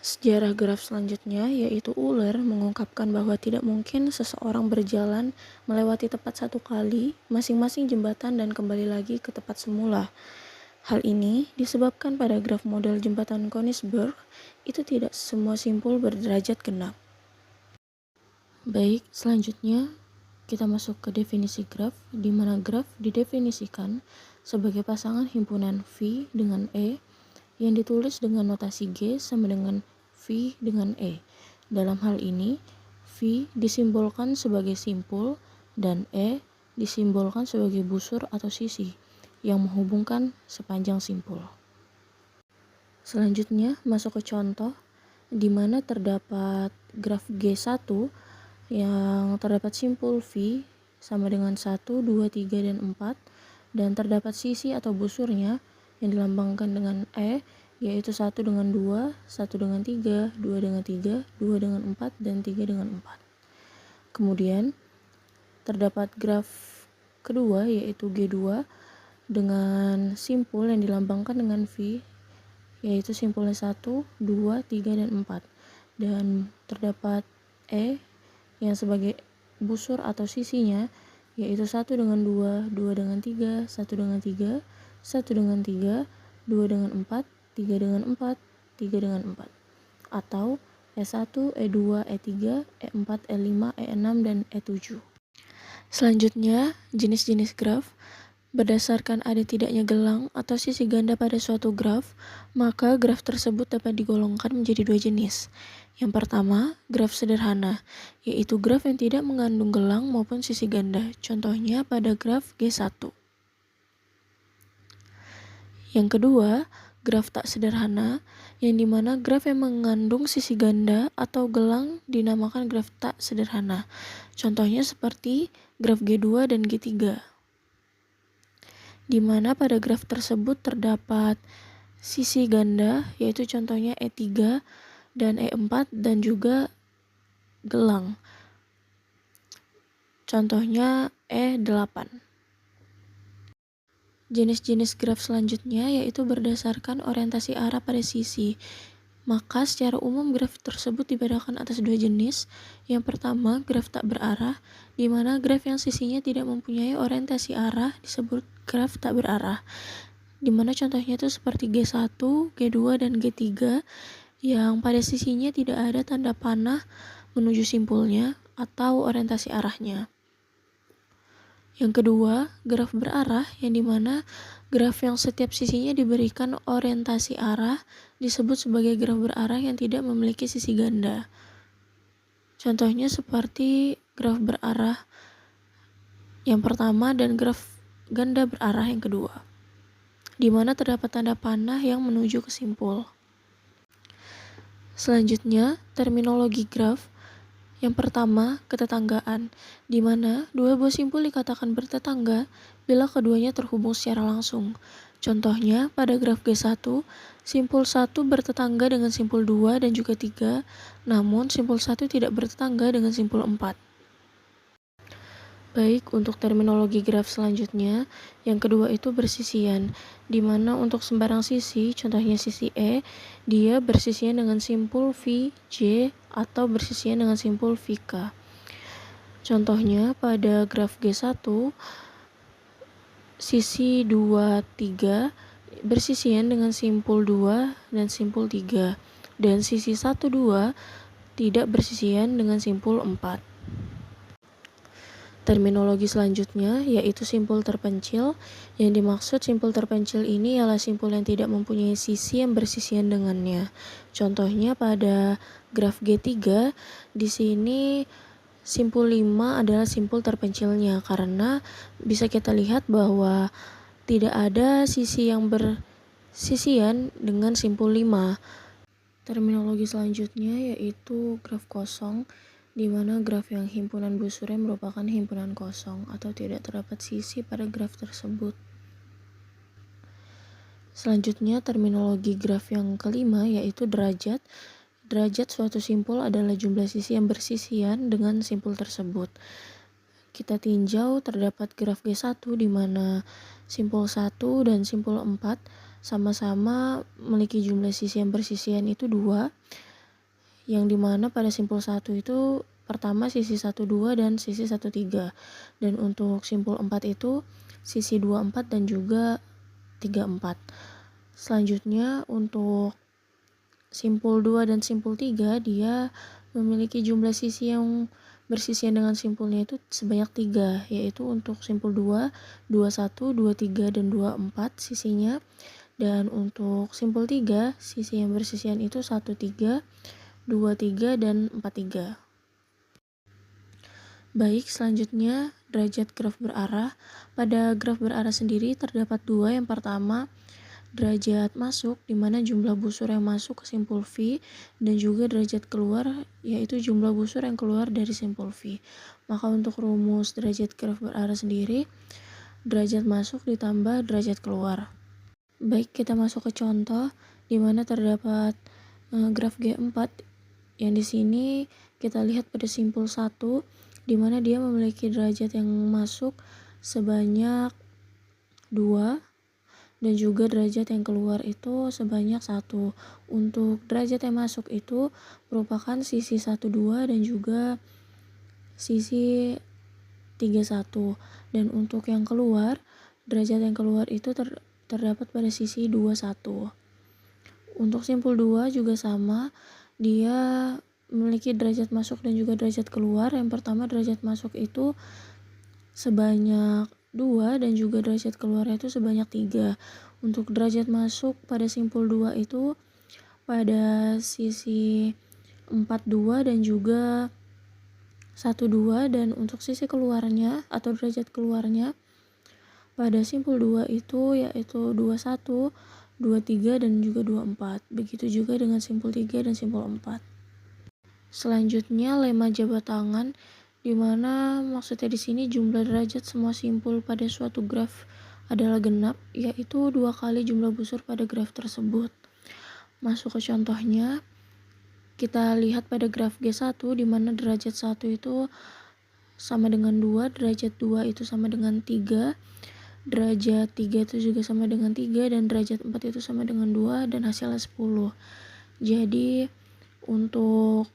Sejarah graf selanjutnya yaitu Euler mengungkapkan bahwa tidak mungkin seseorang berjalan melewati tepat satu kali masing-masing jembatan dan kembali lagi ke tempat semula. Hal ini disebabkan pada graf model jembatan Koningsberg itu tidak semua simpul berderajat genap. Baik, selanjutnya kita masuk ke definisi graf, di mana graf didefinisikan sebagai pasangan himpunan V dengan E yang ditulis dengan notasi G sama dengan V dengan E. Dalam hal ini, V disimbolkan sebagai simpul dan E disimbolkan sebagai busur atau sisi yang menghubungkan sepanjang simpul. Selanjutnya masuk ke contoh di mana terdapat graf G1 yang terdapat simpul V sama dengan 1, 2, 3, dan 4 dan terdapat sisi atau busurnya yang dilambangkan dengan E yaitu 1 dengan 2, 1 dengan 3, 2 dengan 3, 2 dengan 4, dan 3 dengan 4. Kemudian, terdapat graf kedua yaitu G2 dengan simpul yang dilambangkan dengan V, yaitu simpulnya 1, 2, 3, dan 4. Dan terdapat E yang sebagai busur atau sisinya, yaitu 1 dengan 2, 2 dengan 3, 1 dengan 3, 1 dengan 3, 2 dengan 4, 3 dengan 4, 3 dengan 4. Atau E1, E2, E3, E4, E5, E6, dan E7. Selanjutnya, jenis-jenis graf. Berdasarkan ada tidaknya gelang atau sisi ganda pada suatu graf, maka graf tersebut dapat digolongkan menjadi dua jenis. Yang pertama, graf sederhana, yaitu graf yang tidak mengandung gelang maupun sisi ganda. Contohnya pada graf G1. Yang kedua, graf tak sederhana, yang dimana graf yang mengandung sisi ganda atau gelang dinamakan graf tak sederhana. Contohnya seperti graf G2 dan G3. Di mana pada graf tersebut terdapat sisi ganda, yaitu contohnya E3 dan E4, dan juga gelang. Contohnya E8. Jenis-jenis graf selanjutnya yaitu berdasarkan orientasi arah pada sisi. Maka secara umum graf tersebut dibedakan atas dua jenis. Yang pertama, graf tak berarah, di mana graf yang sisinya tidak mempunyai orientasi arah disebut graf tak berarah. Di mana contohnya itu seperti G1, G2, dan G3 yang pada sisinya tidak ada tanda panah menuju simpulnya atau orientasi arahnya. Yang kedua, graf berarah, yang dimana graf yang setiap sisinya diberikan orientasi arah disebut sebagai graf berarah yang tidak memiliki sisi ganda. Contohnya seperti graf berarah yang pertama dan graf ganda berarah yang kedua, di mana terdapat tanda panah yang menuju ke simpul. Selanjutnya, terminologi graf. Yang pertama, ketetanggaan, di mana dua buah simpul dikatakan bertetangga bila keduanya terhubung secara langsung. Contohnya, pada graf G1, simpul 1 bertetangga dengan simpul 2 dan juga 3, namun simpul 1 tidak bertetangga dengan simpul 4. Baik, untuk terminologi graf selanjutnya, yang kedua itu bersisian, di mana untuk sembarang sisi, contohnya sisi E, dia bersisian dengan simpul VJ atau bersisian dengan simpul VK. Contohnya pada graf G1, sisi 2, 3 bersisian dengan simpul 2 dan simpul 3, dan sisi 1, 2 tidak bersisian dengan simpul 4. Terminologi selanjutnya yaitu simpul terpencil. Yang dimaksud simpul terpencil ini ialah simpul yang tidak mempunyai sisi yang bersisian dengannya. Contohnya pada graf G3, di sini simpul 5 adalah simpul terpencilnya karena bisa kita lihat bahwa tidak ada sisi yang bersisian dengan simpul 5. Terminologi selanjutnya yaitu graf kosong, di mana graf yang himpunan busurnya merupakan himpunan kosong atau tidak terdapat sisi pada graf tersebut. Selanjutnya, terminologi graf yang kelima yaitu derajat. Derajat suatu simpul adalah jumlah sisi yang bersisian dengan simpul tersebut. Kita tinjau terdapat graf G1 di mana simpul 1 dan simpul 4 sama-sama memiliki jumlah sisi yang bersisian itu 2. Yang dimana pada simpul 1 itu pertama sisi 1, 2 dan sisi 1, 3. Dan untuk simpul 4 itu sisi 2, 4 dan juga 3, 4. Selanjutnya untuk simpul 2 dan simpul 3 dia memiliki jumlah sisi yang bersisian dengan simpulnya itu sebanyak 3, yaitu untuk simpul 2, 21, 23, dan 24 sisinya. Dan untuk simpul 3 sisi yang bersisian itu 1, 3, 2, 3, dan 4, 3. Baik, selanjutnya derajat graf berarah. Pada graf berarah sendiri terdapat dua. Yang pertama, derajat masuk, di mana jumlah busur yang masuk ke simpul V, dan juga derajat keluar, yaitu jumlah busur yang keluar dari simpul V. Maka untuk rumus derajat graf berarah sendiri, derajat masuk ditambah derajat keluar. Baik, kita masuk ke contoh, di mana terdapat graf G4 yang di sini kita lihat pada simpul 1, di mana dia memiliki derajat yang masuk sebanyak 2 dan juga derajat yang keluar itu sebanyak 1. Untuk derajat yang masuk itu merupakan sisi 12 dan juga sisi 31. Dan untuk yang keluar, derajat yang keluar itu terdapat pada sisi 21. Untuk simpul 2 juga sama, dia memiliki derajat masuk dan juga derajat keluar. Yang pertama derajat masuk itu sebanyak 2 dan juga derajat keluarnya itu sebanyak 3. Untuk derajat masuk pada simpul 2 itu pada sisi 42 dan juga 12, dan untuk sisi keluarnya atau derajat keluarnya pada simpul 2 itu yaitu 21, 23 dan juga 24. Begitu juga dengan simpul 3 dan simpul 4. Selanjutnya lemma jabat tangan, di mana maksudnya di sini jumlah derajat semua simpul pada suatu graf adalah genap, yaitu 2 kali jumlah busur pada graf tersebut. Masuk ke contohnya, kita lihat pada graf G1 di mana derajat 1 itu sama dengan 2, derajat 2 itu sama dengan 3, derajat 3 itu juga sama dengan 3, dan derajat 4 itu sama dengan 2, dan hasilnya 10. Jadi untuk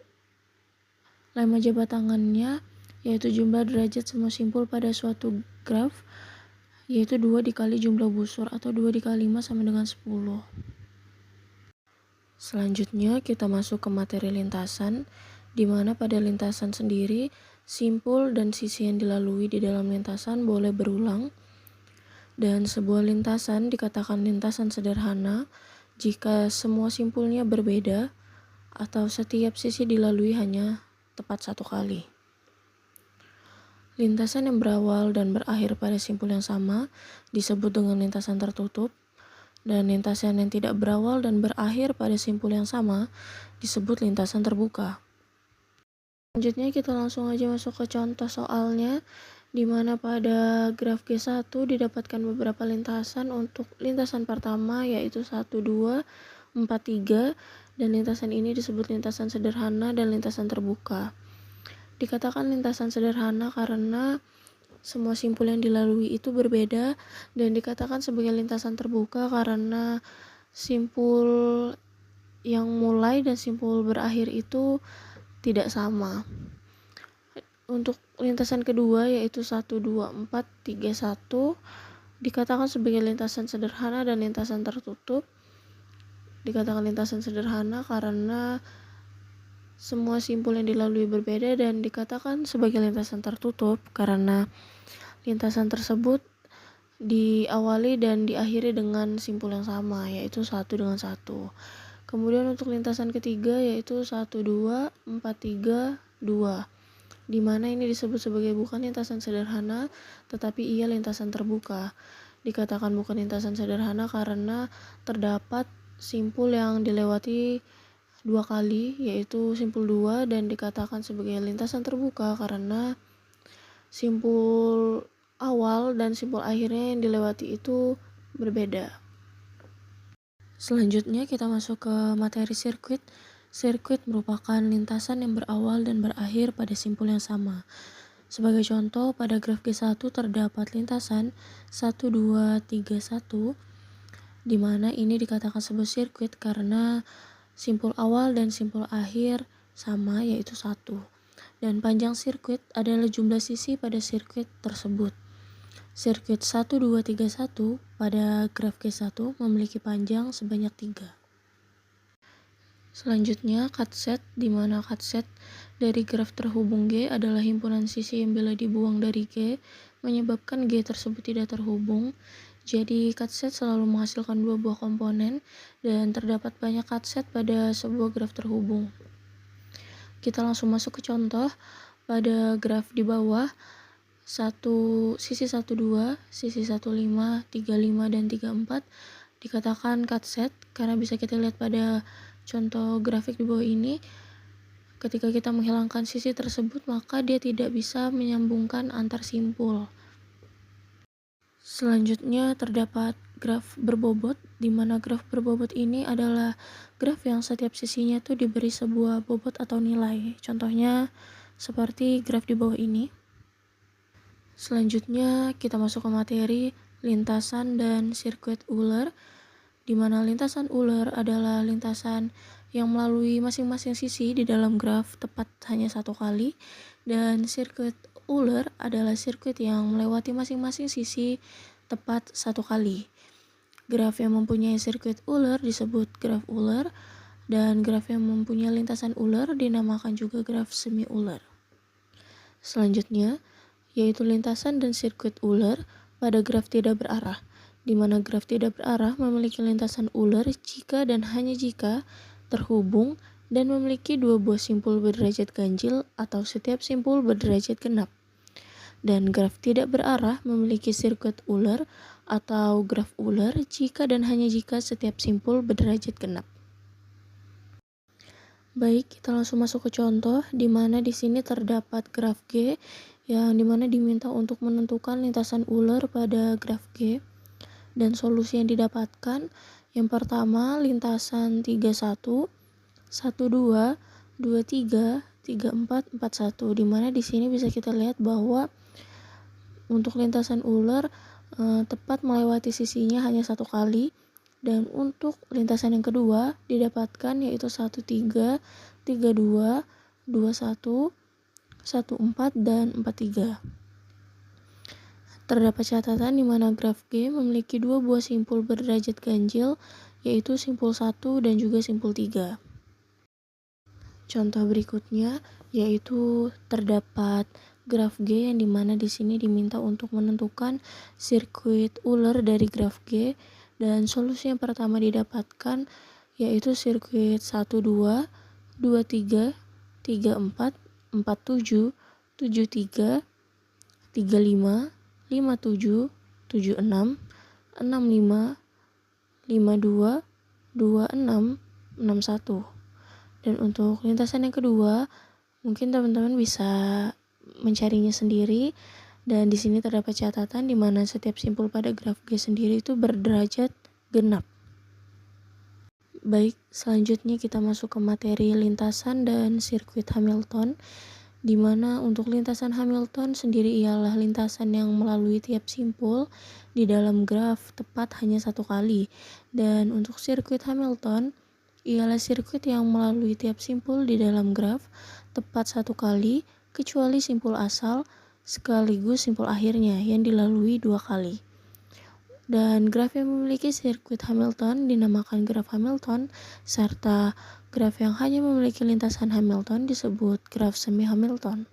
lemma jabat tangannya yaitu jumlah derajat semua simpul pada suatu graf yaitu 2 dikali jumlah busur atau 2 dikali 5 sama dengan 10. Selanjutnya kita masuk ke materi lintasan, di mana pada lintasan sendiri simpul dan sisi yang dilalui di dalam lintasan boleh berulang, dan sebuah lintasan dikatakan lintasan sederhana jika semua simpulnya berbeda atau setiap sisi dilalui hanya tepat 1 kali. Lintasan yang berawal dan berakhir pada simpul yang sama disebut dengan lintasan tertutup, dan lintasan yang tidak berawal dan berakhir pada simpul yang sama disebut lintasan terbuka. Selanjutnya kita langsung aja masuk ke contoh soalnya, di mana pada graf G1 didapatkan beberapa lintasan. Untuk lintasan pertama yaitu 1, 2, 4, 3, dan lintasan ini disebut lintasan sederhana dan lintasan terbuka. Dikatakan lintasan sederhana karena semua simpul yang dilalui itu berbeda, dan dikatakan sebagai lintasan terbuka karena simpul yang mulai dan simpul berakhir itu tidak sama. Untuk lintasan kedua yaitu 1, 2, 4, 3, 1 dikatakan sebagai lintasan sederhana dan lintasan tertutup. Dikatakan lintasan sederhana karena semua simpul yang dilalui berbeda, dan dikatakan sebagai lintasan tertutup karena lintasan tersebut diawali dan diakhiri dengan simpul yang sama yaitu 1 dengan 1. Kemudian untuk lintasan ketiga yaitu 1, 2, 4, 3, 2, di mana ini disebut sebagai bukan lintasan sederhana tetapi ia lintasan terbuka. Dikatakan bukan lintasan sederhana karena terdapat simpul yang dilewati 2 kali yaitu simpul 2, dan dikatakan sebagai lintasan terbuka karena simpul awal dan simpul akhirnya yang dilewati itu berbeda. Selanjutnya kita masuk ke materi sirkuit. Sirkuit merupakan lintasan yang berawal dan berakhir pada simpul yang sama. Sebagai contoh, pada graf G1 terdapat lintasan 1, 2, 3, 1, di mana ini dikatakan sebuah sirkuit karena simpul awal dan simpul akhir sama yaitu 1. Dan panjang sirkuit adalah jumlah sisi pada sirkuit tersebut. Sirkuit 1, 2, 3, 1 pada graf G1 memiliki panjang sebanyak 3. Selanjutnya cut set, di mana cut set dari graf terhubung G adalah himpunan sisi yang bila dibuang dari G menyebabkan G tersebut tidak terhubung. Jadi cut set selalu menghasilkan 2 buah komponen, dan terdapat banyak cut set pada sebuah graf terhubung. Kita langsung masuk ke contoh. Pada graf di bawah, sisi 1, 2, sisi 1, 5, 3, 5, dan 3, 4 dikatakan cut set karena bisa kita lihat pada contoh grafik di bawah ini, ketika kita menghilangkan sisi tersebut maka dia tidak bisa menyambungkan antar simpul. Selanjutnya terdapat graf berbobot, di mana graf berbobot ini adalah graf yang setiap sisinya tuh diberi sebuah bobot atau nilai. Contohnya seperti graf di bawah ini. Selanjutnya kita masuk ke materi lintasan dan sirkuit Euler, di mana lintasan Euler adalah lintasan yang melalui masing-masing sisi di dalam graf tepat hanya satu kali, dan sirkuit Euler adalah sirkuit yang melewati masing-masing sisi tepat satu kali. Graf yang mempunyai sirkuit Euler disebut graf Euler, dan graf yang mempunyai lintasan Euler dinamakan juga graf semi Euler. Selanjutnya, yaitu lintasan dan sirkuit Euler pada graf tidak berarah, di mana graf tidak berarah memiliki lintasan Euler jika dan hanya jika terhubung dan memiliki dua buah simpul berderajat ganjil atau setiap simpul berderajat genap. Dan graf tidak berarah memiliki sirkuit Euler atau graf Euler jika dan hanya jika setiap simpul berderajat genap. Baik, kita langsung masuk ke contoh, di mana di sini terdapat graf G yang dimana diminta untuk menentukan lintasan Euler pada graf G. Dan solusi yang didapatkan, yang pertama lintasan 31, 12, 23, 34, 41, di mana di sini bisa kita lihat bahwa untuk lintasan Euler tepat melewati sisinya hanya satu kali. Dan untuk lintasan yang kedua didapatkan yaitu 13, 32, 21, 14, dan 43. Terdapat catatan di mana graf G memiliki dua buah simpul berderajat ganjil, yaitu simpul 1 dan juga simpul 3. Contoh berikutnya yaitu terdapat graf G yang dimana di sini diminta untuk menentukan sirkuit Euler dari graf G, dan solusi yang pertama didapatkan yaitu sirkuit 12, 23, 34, 47, 73, 35, 57, 76, 65, 52, 26, 61. Dan untuk lintasan yang kedua, mungkin teman-teman bisa mencarinya sendiri. Dan di sini terdapat catatan di mana setiap simpul pada graf G sendiri itu berderajat genap. Baik, selanjutnya kita masuk ke materi lintasan dan sirkuit Hamilton, di mana untuk lintasan Hamilton sendiri ialah lintasan yang melalui tiap simpul di dalam graf tepat hanya satu kali. Dan untuk sirkuit Hamilton ialah sirkuit yang melalui tiap simpul di dalam graf tepat satu kali, kecuali simpul asal sekaligus simpul akhirnya yang dilalui dua kali. Dan graf yang memiliki sirkuit Hamilton dinamakan graf Hamilton, serta graf yang hanya memiliki lintasan Hamilton disebut graf semi Hamilton.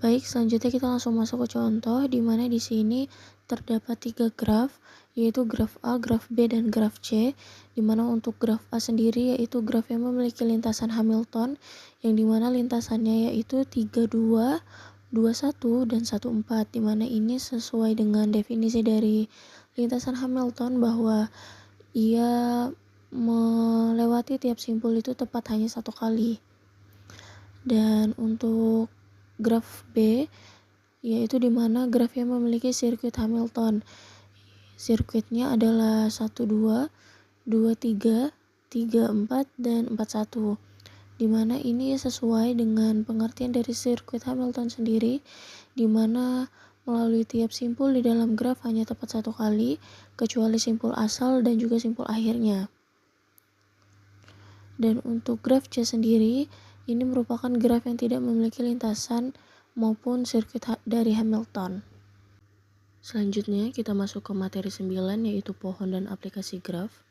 Baik, selanjutnya kita langsung masuk ke contoh, di mana di sini terdapat 3 graf, yaitu graf A, graf B, dan graf C, di mana untuk graf A sendiri yaitu graf yang memiliki lintasan Hamilton, yang dimana lintasannya yaitu 32, 21, dan 14, di mana ini sesuai dengan definisi dari lintasan Hamilton bahwa ia melewati tiap simpul itu tepat hanya satu kali. Dan untuk graf B yaitu di mana graf yang memiliki sirkuit Hamilton. Sirkuitnya adalah 12, 23, 34, dan 41. Di mana ini sesuai dengan pengertian dari sirkuit Hamilton sendiri, di mana melalui tiap simpul di dalam graf hanya tepat satu kali, kecuali simpul asal dan juga simpul akhirnya. Dan untuk graf C sendiri, ini merupakan graf yang tidak memiliki lintasan maupun sirkuit dari Hamilton. Selanjutnya kita masuk ke materi 9, yaitu pohon dan aplikasi graf,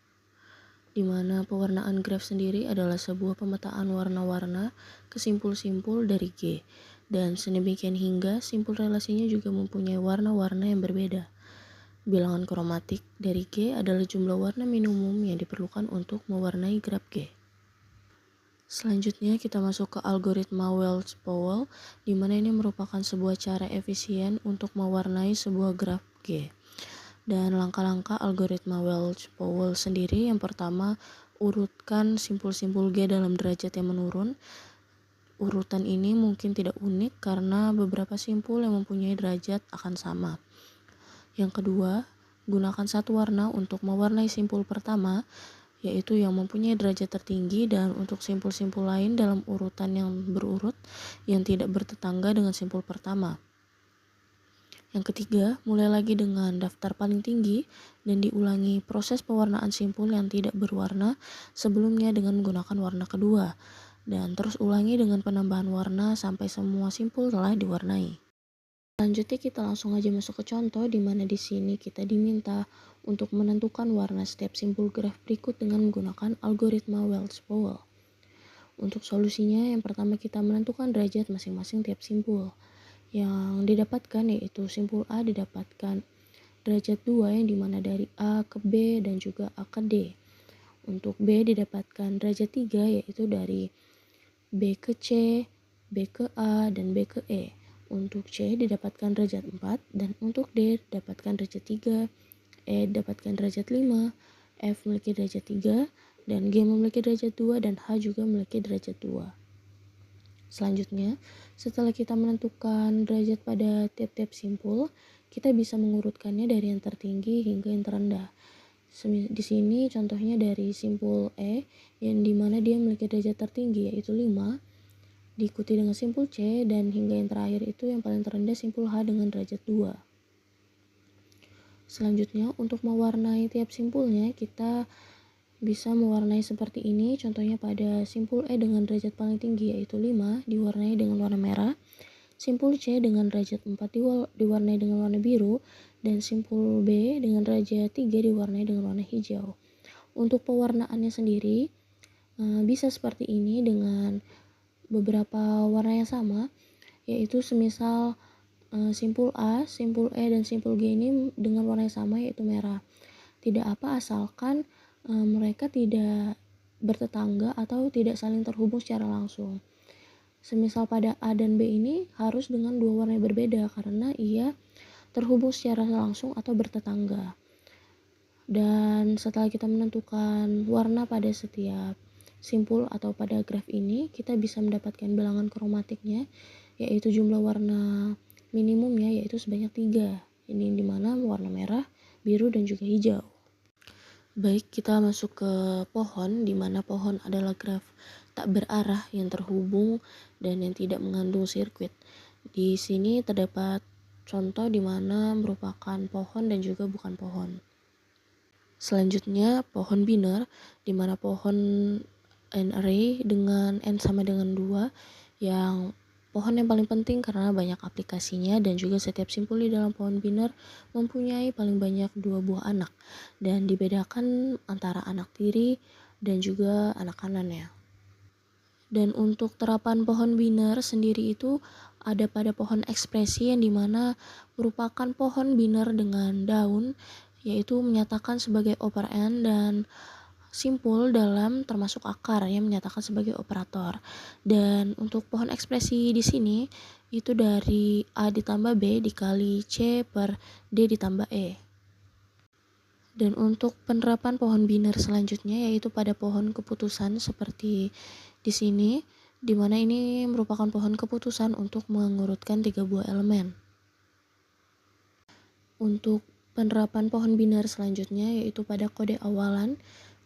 di mana pewarnaan graf sendiri adalah sebuah pemetaan warna-warna ke simpul-simpul dari G, dan sedemikian hingga simpul relasinya juga mempunyai warna-warna yang berbeda. Bilangan kromatik dari G adalah jumlah warna minimum yang diperlukan untuk mewarnai graf G. Selanjutnya kita masuk ke algoritma Wells-Powell, di mana ini merupakan sebuah cara efisien untuk mewarnai sebuah graf G. Dan langkah-langkah algoritma Wells-Powell sendiri, yang pertama, urutkan simpul-simpul G dalam derajat yang menurun. Urutan ini mungkin tidak unik karena beberapa simpul yang mempunyai derajat akan sama. Yang kedua, gunakan satu warna untuk mewarnai simpul pertama, yaitu yang mempunyai derajat tertinggi, dan untuk simpul-simpul lain dalam urutan yang berurut yang tidak bertetangga dengan simpul pertama. Yang ketiga, mulai lagi dengan daftar paling tinggi dan diulangi proses pewarnaan simpul yang tidak berwarna sebelumnya dengan menggunakan warna kedua, dan terus ulangi dengan penambahan warna sampai semua simpul telah diwarnai. Selanjutnya kita langsung aja masuk ke contoh, di mana di sini kita diminta untuk menentukan warna setiap simpul graf berikut dengan menggunakan algoritma Wells-Powell. Untuk solusinya, yang pertama kita menentukan derajat masing-masing tiap simpul. Yang didapatkan yaitu simpul A didapatkan derajat 2 yang dimana dari A ke B dan juga A ke D. Untuk B didapatkan derajat 3 yaitu dari B ke C, B ke A, dan B ke E. Untuk C didapatkan derajat 4, dan untuk D didapatkan derajat 3, E didapatkan derajat 5, F memiliki derajat 3, dan G memiliki derajat 2, dan H juga memiliki derajat 2. Selanjutnya, setelah kita menentukan derajat pada tiap-tiap simpul, kita bisa mengurutkannya dari yang tertinggi hingga yang terendah. Di sini contohnya dari simpul E, yang dimana dia memiliki derajat tertinggi yaitu 5, diikuti dengan simpul C, dan hingga yang terakhir itu yang paling terendah simpul H dengan derajat 2. Selanjutnya, untuk mewarnai tiap simpulnya, kita bisa mewarnai seperti ini. Contohnya pada simpul E dengan derajat paling tinggi yaitu 5 diwarnai dengan warna merah, simpul C dengan derajat 4 diwarnai dengan warna biru, dan simpul B dengan derajat 3 diwarnai dengan warna hijau. Untuk pewarnaannya sendiri bisa seperti ini dengan beberapa warna yang sama, yaitu semisal simpul A, simpul E, dan simpul G ini dengan warna yang sama yaitu merah. Tidak apa asalkan mereka tidak bertetangga atau tidak saling terhubung secara langsung. Semisal pada A dan B ini harus dengan dua warna yang berbeda karena ia terhubung secara langsung atau bertetangga. Dan setelah kita menentukan warna pada setiap simpul atau pada graf ini, kita bisa mendapatkan bilangan kromatiknya, yaitu jumlah warna minimumnya yaitu sebanyak 3. Ini dimana warna merah, biru, dan juga hijau. Baik, kita masuk ke pohon, dimana pohon adalah graf tak berarah yang terhubung dan yang tidak mengandung sirkuit. Di sini terdapat contoh dimana merupakan pohon dan juga bukan pohon. Selanjutnya pohon biner, dimana pohon n array dengan n sama dengan 2, yang pohon yang paling penting karena banyak aplikasinya, dan juga setiap simpul di dalam pohon biner mempunyai paling banyak 2 buah anak, dan dibedakan antara anak tiri dan juga anak kanannya. Dan untuk terapan pohon biner sendiri itu ada pada pohon ekspresi, yang dimana merupakan pohon biner dengan daun, yaitu menyatakan sebagai operand, dan simpul dalam termasuk akar yang menyatakan sebagai operator. Dan untuk pohon ekspresi di sini itu dari A ditambah B dikali C per D ditambah E. Dan untuk penerapan pohon biner selanjutnya yaitu pada pohon keputusan seperti di sini, di mana ini merupakan pohon keputusan untuk mengurutkan 3 buah elemen. Untuk penerapan pohon biner selanjutnya yaitu pada kode awalan.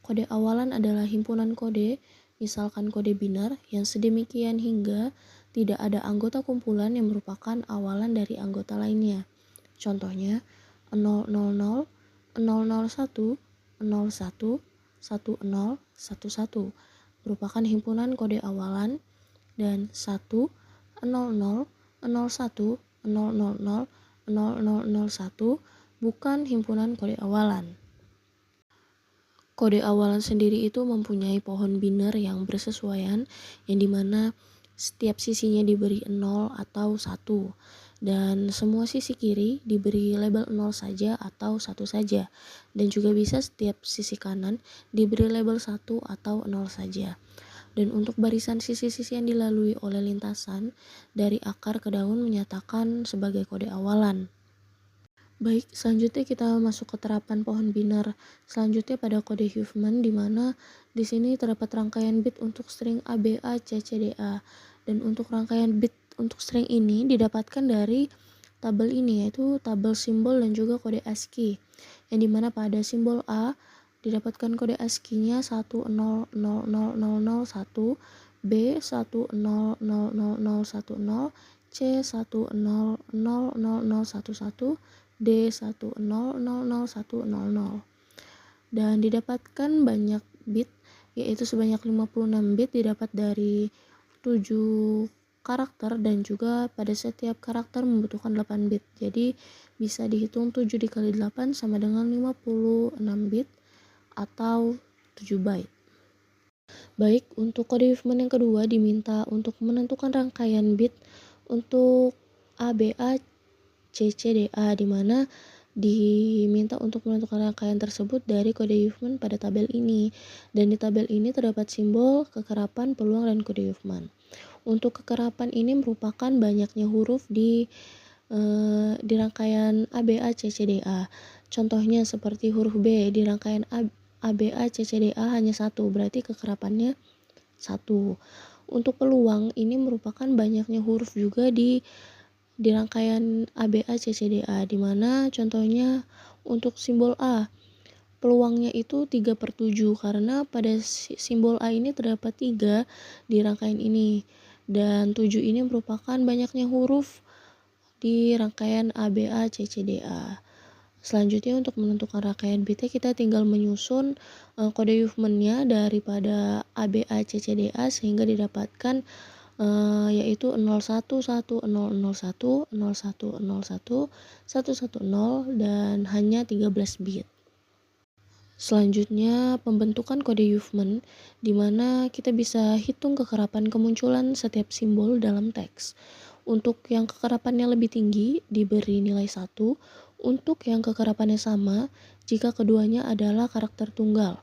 Kode awalan adalah himpunan kode, misalkan kode biner, yang sedemikian hingga tidak ada anggota kumpulan yang merupakan awalan dari anggota lainnya. Contohnya 000, 001, 01, 10, 11 merupakan himpunan kode awalan, dan 1, 00, 01, 000, 0001 bukan himpunan kode awalan. Kode awalan sendiri itu mempunyai pohon biner yang bersesuaian, yang dimana setiap sisinya diberi 0 atau 1, dan semua sisi kiri diberi label 0 saja atau 1 saja, dan juga bisa setiap sisi kanan diberi label 1 atau 0 saja. Dan untuk barisan sisi-sisi yang dilalui oleh lintasan dari akar ke daun menyatakan sebagai kode awalan. Baik, selanjutnya kita masuk ke terapan pohon biner. Selanjutnya pada kode Huffman, di mana di sini terdapat rangkaian bit untuk string A, B, A, C, C, D, A. Dan untuk rangkaian bit untuk string ini didapatkan dari tabel ini, yaitu tabel simbol dan juga kode ASCII, yang dimana pada simbol A didapatkan kode ASCII-nya 10000001, B 10000010, C 10000011, D 10000100, dan didapatkan banyak bit, yaitu sebanyak 56 bit didapat dari 7 karakter, dan juga pada setiap karakter membutuhkan 8 bit. Jadi bisa dihitung 7 dikali 8 sama dengan 56 bit atau 7 byte. Baik, untuk kode Huffman yang kedua diminta untuk menentukan rangkaian bit untuk ABA CCDA, di mana diminta untuk menentukan rangkaian tersebut dari kode Huffman pada tabel ini. Dan di tabel ini terdapat simbol, kekerapan, peluang, dan kode Huffman. Untuk kekerapan ini merupakan banyaknya huruf di rangkaian ABA CCDA. Contohnya seperti huruf B di rangkaian ABA CCDA hanya 1, berarti kekerapannya 1. Untuk peluang ini merupakan banyaknya huruf juga di rangkaian ABA CCDA, di mana contohnya untuk simbol A peluangnya itu 3/7, karena pada simbol A ini terdapat 3 di rangkaian ini, dan 7 ini merupakan banyaknya huruf di rangkaian ABA CCDA. Selanjutnya untuk menentukan rangkaian bitnya kita tinggal menyusun kode Huffman-nya daripada ABA CCDA sehingga didapatkan yaitu 011001 0101 110 dan hanya 13 bit. Selanjutnya pembentukan kode Huffman, di mana kita bisa hitung kekerapan kemunculan setiap simbol dalam teks. Untuk yang kekerapannya lebih tinggi diberi nilai 1, untuk yang kekerapannya sama jika keduanya adalah karakter tunggal.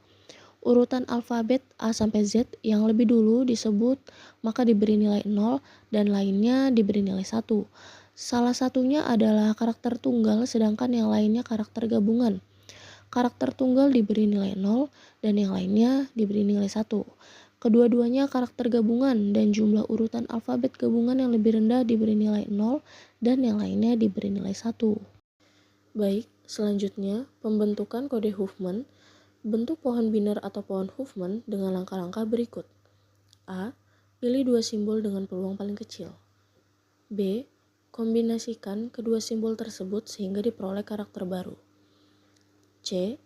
Urutan alfabet A sampai Z yang lebih dulu disebut maka diberi nilai 0 dan lainnya diberi nilai 1. Salah satunya adalah karakter tunggal sedangkan yang lainnya karakter gabungan. Karakter tunggal diberi nilai 0 dan yang lainnya diberi nilai 1. Kedua-duanya karakter gabungan dan jumlah urutan alfabet gabungan yang lebih rendah diberi nilai 0 dan yang lainnya diberi nilai 1. Baik, selanjutnya pembentukan kode Huffman. Bentuk pohon biner atau pohon Huffman dengan langkah-langkah berikut. A. Pilih 2 simbol dengan peluang paling kecil. B. Kombinasikan kedua simbol tersebut sehingga diperoleh karakter baru. C.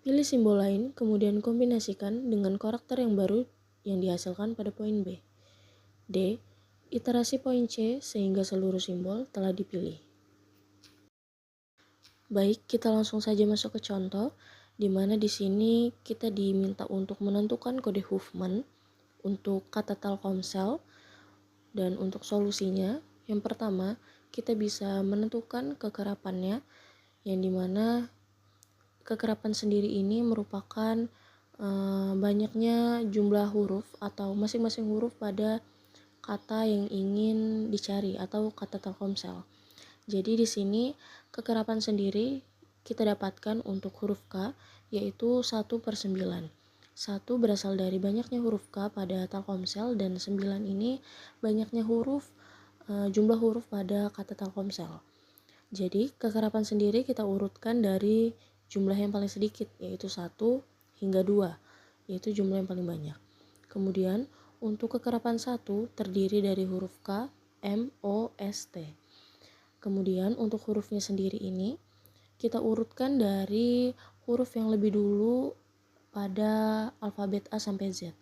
Pilih simbol lain kemudian kombinasikan dengan karakter yang baru yang dihasilkan pada poin B. D. Iterasi poin C sehingga seluruh simbol telah dipilih. Baik, kita langsung saja masuk ke contoh, di mana di sini kita diminta untuk menentukan kode Huffman untuk kata Telkomsel. Dan untuk solusinya, yang pertama kita bisa menentukan kekerapannya, yang dimana kekerapan sendiri ini merupakan banyaknya jumlah huruf atau masing-masing huruf pada kata yang ingin dicari atau kata Telkomsel. Jadi di sini kekerapan sendiri kita dapatkan untuk huruf K yaitu 1/9. 1 berasal dari banyaknya huruf K pada Telkomsel dan 9 ini banyaknya huruf jumlah huruf pada kata Telkomsel. Jadi kekerapan sendiri kita urutkan dari jumlah yang paling sedikit yaitu 1 hingga 2, yaitu jumlah yang paling banyak. Kemudian untuk kekerapan 1 terdiri dari huruf K, M, O, S, T. Kemudian untuk hurufnya sendiri ini kita urutkan dari huruf yang lebih dulu pada alfabet A sampai Z.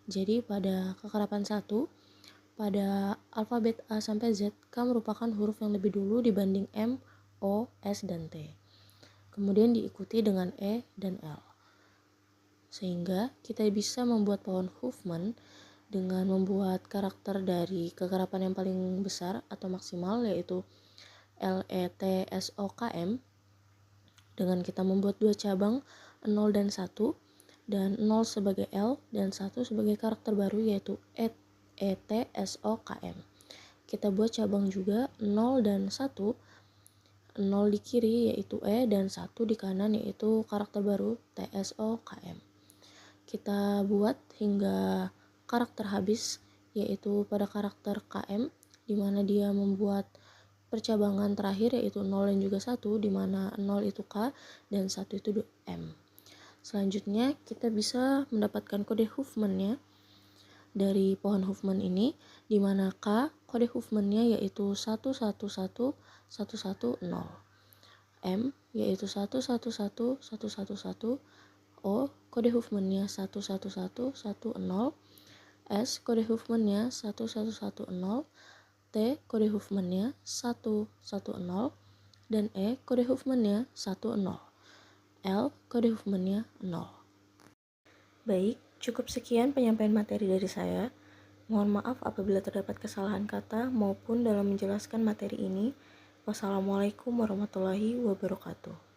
Jadi pada kekerapan 1, pada alfabet A sampai Z, K merupakan huruf yang lebih dulu dibanding M, O, S, dan T. Kemudian diikuti dengan E dan L. Sehingga kita bisa membuat pohon Huffman dengan membuat karakter dari kekerapan yang paling besar atau maksimal yaitu LETSOKM, dengan kita membuat 2 cabang 0 dan 1, dan 0 sebagai L dan 1 sebagai karakter baru yaitu ETSOKM. Kita buat cabang juga 0 dan 1, 0 di kiri yaitu E dan 1 di kanan yaitu karakter baru TSOKM. Kita buat hingga karakter habis yaitu pada karakter KM, di mana dia membuat percabangan terakhir yaitu 0 dan juga 1, di mana 0 itu K dan 1 itu M. Selanjutnya kita bisa mendapatkan kode Huffman-nya dari pohon Huffman ini, di mana K kode Huffman-nya yaitu 111 110, M yaitu 111 111, O kode Huffman-nya 111 10, S kode Huffman-nya 1110, T kode Huffman-nya 110, dan E kode Huffman-nya 10, L kode Huffman-nya 0. Baik, cukup sekian penyampaian materi dari saya. Mohon maaf apabila terdapat kesalahan kata maupun dalam menjelaskan materi ini. Wassalamualaikum warahmatullahi wabarakatuh.